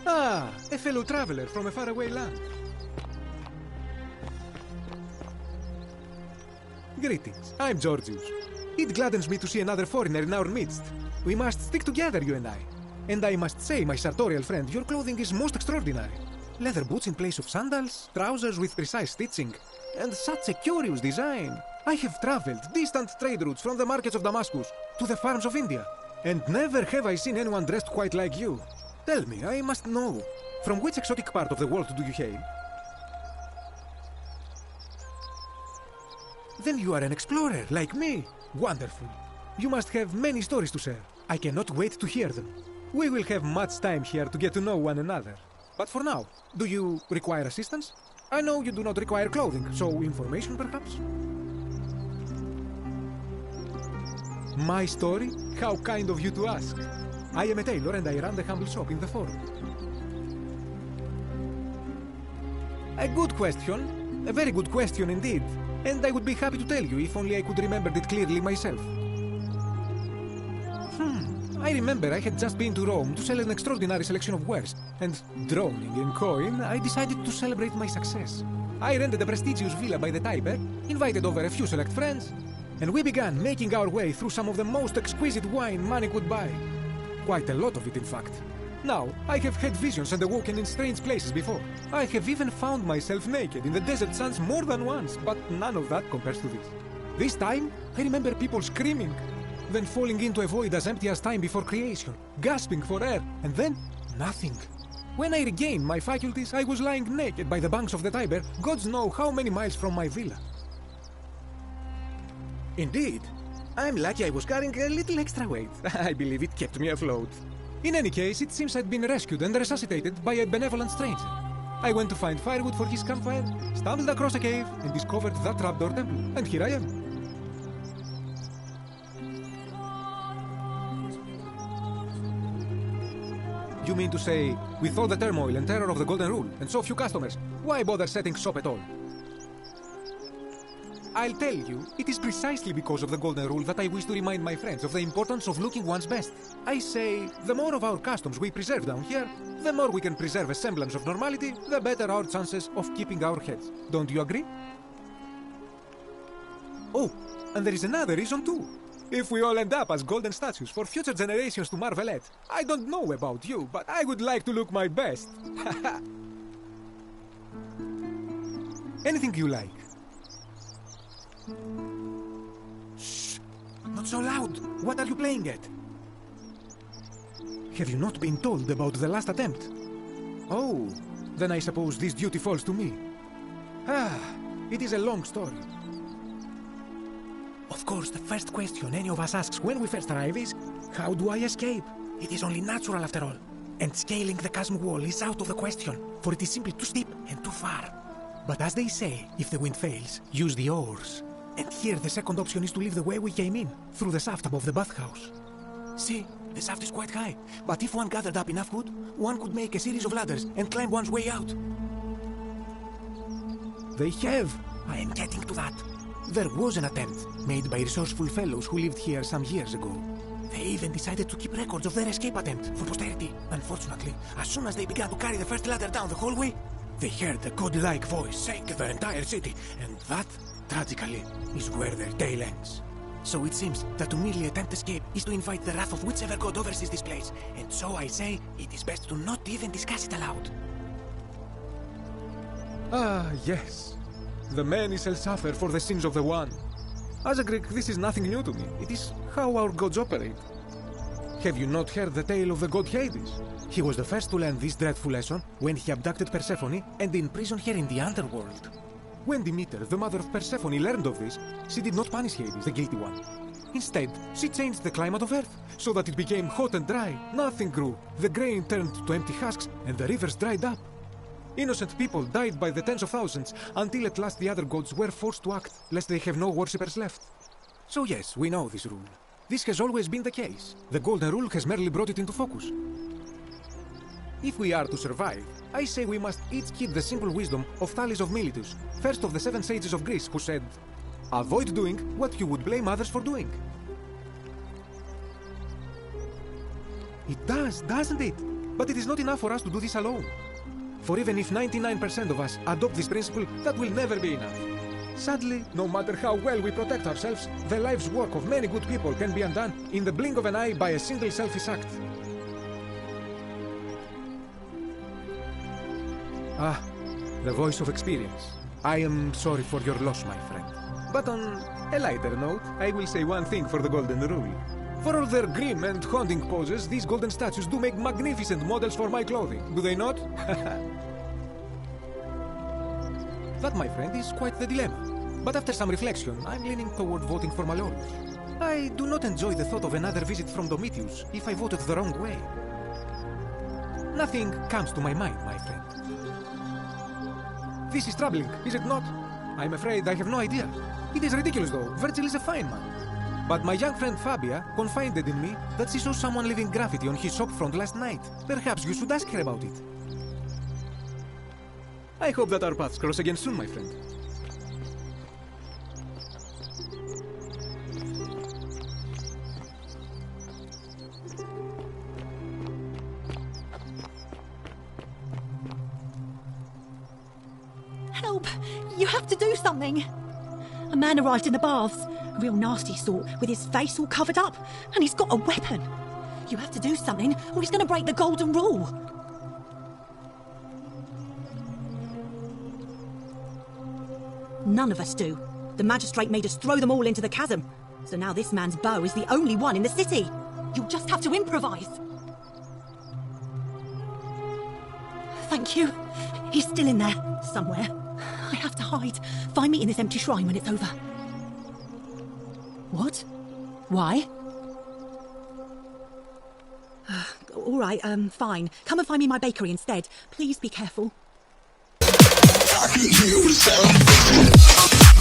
Speaker 5: Ah, a fellow traveler from a faraway land. Greetings, I'm Georgius. It gladdens me to see another foreigner in our midst. We must stick together, you and I. And I must say, my sartorial friend, your clothing is most extraordinary. Leather boots in place of sandals, trousers with precise stitching, and such a curious design. I have traveled distant trade routes from the markets of Damascus to the farms of India, and never have I seen anyone dressed quite like you. Tell me, I must know, from which exotic part of the world do you hail? Then you are an explorer, like me. Wonderful. You must have many stories to share. I cannot wait to hear them. We will have much time here to get to know one another. But for now, do you require assistance? I know you do not require clothing, so information perhaps? My story? How kind of you to ask. I am a tailor and I run the humble shop in the forum. A good question. A very good question indeed. And I would be happy to tell you if only I could remember it clearly myself. I remember I had just been to Rome to sell an extraordinary selection of wares, and drowning in coin, I decided to celebrate my success. I rented a prestigious villa by the Tiber, invited over a few select friends, and we began making our way through some of the most exquisite wine money could buy. Quite a lot of it, in fact. Now, I have had visions and awoken in strange places before. I have even found myself naked in the desert sands more than once, but none of that compares to this. This time, I remember people screaming, then falling into a void as empty as time before creation, gasping for air, and then nothing. When I regained my faculties, I was lying naked by the banks of the Tiber, gods know how many miles from my villa. Indeed, I'm lucky I was carrying a little extra weight. I believe it kept me afloat. In any case, it seems I'd been rescued and resuscitated by a benevolent stranger. I went to find firewood for his campfire, stumbled across a cave, and discovered that trapdoor temple. And here I am. You mean to say, with all the turmoil and terror of the Golden Rule, and so few customers, why bother setting shop at all? I'll tell you, it is precisely because of the Golden Rule that I wish to remind my friends of the importance of looking one's best. I say, the more of our customs we preserve down here, the more we can preserve a semblance of normality, the better our chances of keeping our heads. Don't you agree? Oh, and there is another reason too. If we all end up as golden statues for future generations to marvel at, I don't know about you, but I would like to look my best. Anything you like. Shh! Not so loud! What are you playing at? Have you not been told about the last attempt? Oh, then I suppose this duty falls to me. It is a long story. Of course, the first question any of us asks when we first arrive is, how do I escape? It is only natural after all. And scaling the chasm wall is out of the question, for it is simply too steep and too far. But as they say, if the wind fails, use the oars. And here the second option is to leave the way we came in, through the shaft above the bathhouse. See, the shaft is quite high, but if one gathered up enough wood, one could make a series of ladders and climb one's way out. They have. I am getting to that. There was an attempt, made by resourceful fellows who lived here some years ago. They even decided to keep records of their escape attempt for posterity. Unfortunately, as soon as they began to carry the first ladder down the hallway, they heard a godlike voice saying the entire city, and that, tragically, is where their tale ends. So it seems that to merely attempt escape is to invite the wrath of whichever god oversees this place, and so I say it is best to not even discuss it aloud. Ah, yes. The many shall suffer for the sins of the one. As a Greek, this is nothing new to me. It is how our gods operate. Have you not heard the tale of the god Hades? He was the first to learn this dreadful lesson when he abducted Persephone and imprisoned her in the underworld. When Demeter, the mother of Persephone, learned of this, she did not punish Hades, the guilty one. Instead, she changed the climate of Earth so that it became hot and dry. Nothing grew. The grain turned to empty husks and the rivers dried up. Innocent people died by the tens of thousands until at last the other gods were forced to act, lest they have no worshippers left. So yes, we know this rule. This has always been the case. The Golden Rule has merely brought it into focus. If we are to survive, I say we must each keep the simple wisdom of Thales of Miletus, first of the 7 sages of Greece, who said, avoid doing what you would blame others for doing. It does, doesn't it? But it is not enough for us to do this alone. For even if 99% of us adopt this principle, that will never be enough. Sadly, no matter how well we protect ourselves, the life's work of many good people can be undone in the blink of an eye by a single selfish act. Ah, the voice of experience. I am sorry for your loss, my friend. But on a lighter note, I will say one thing for the Golden Rule. For all their grim and haunting poses, these golden statues do make magnificent models for my clothing, do they not? That, my friend, is quite the dilemma. But after some reflection, I'm leaning toward voting for Malorus. I do not enjoy the thought of another visit from Domitius if I voted the wrong way. Nothing comes to my mind, my friend. This is troubling, is it not? I'm afraid I have no idea. It is ridiculous, though. Virgil is a fine man. But my young friend Fabia confided in me that she saw someone leaving graffiti on his shop front last night. Perhaps you should ask her about it. I hope that our paths cross again soon, my friend.
Speaker 9: Help! You have to do something! A man arrived in the baths, a real nasty sort, with his face all covered up, and he's got a weapon. You have to do something, or he's going to break the golden rule. None of us do. The magistrate made us throw them all into the chasm. So now this man's bow is the only one in the city. You'll just have to improvise. Thank you. He's still in there, somewhere. I have to hide. Find me in this empty shrine when it's over. What? Why? All right, fine. Come and find me in my bakery instead. Please be careful. I can hear the sound.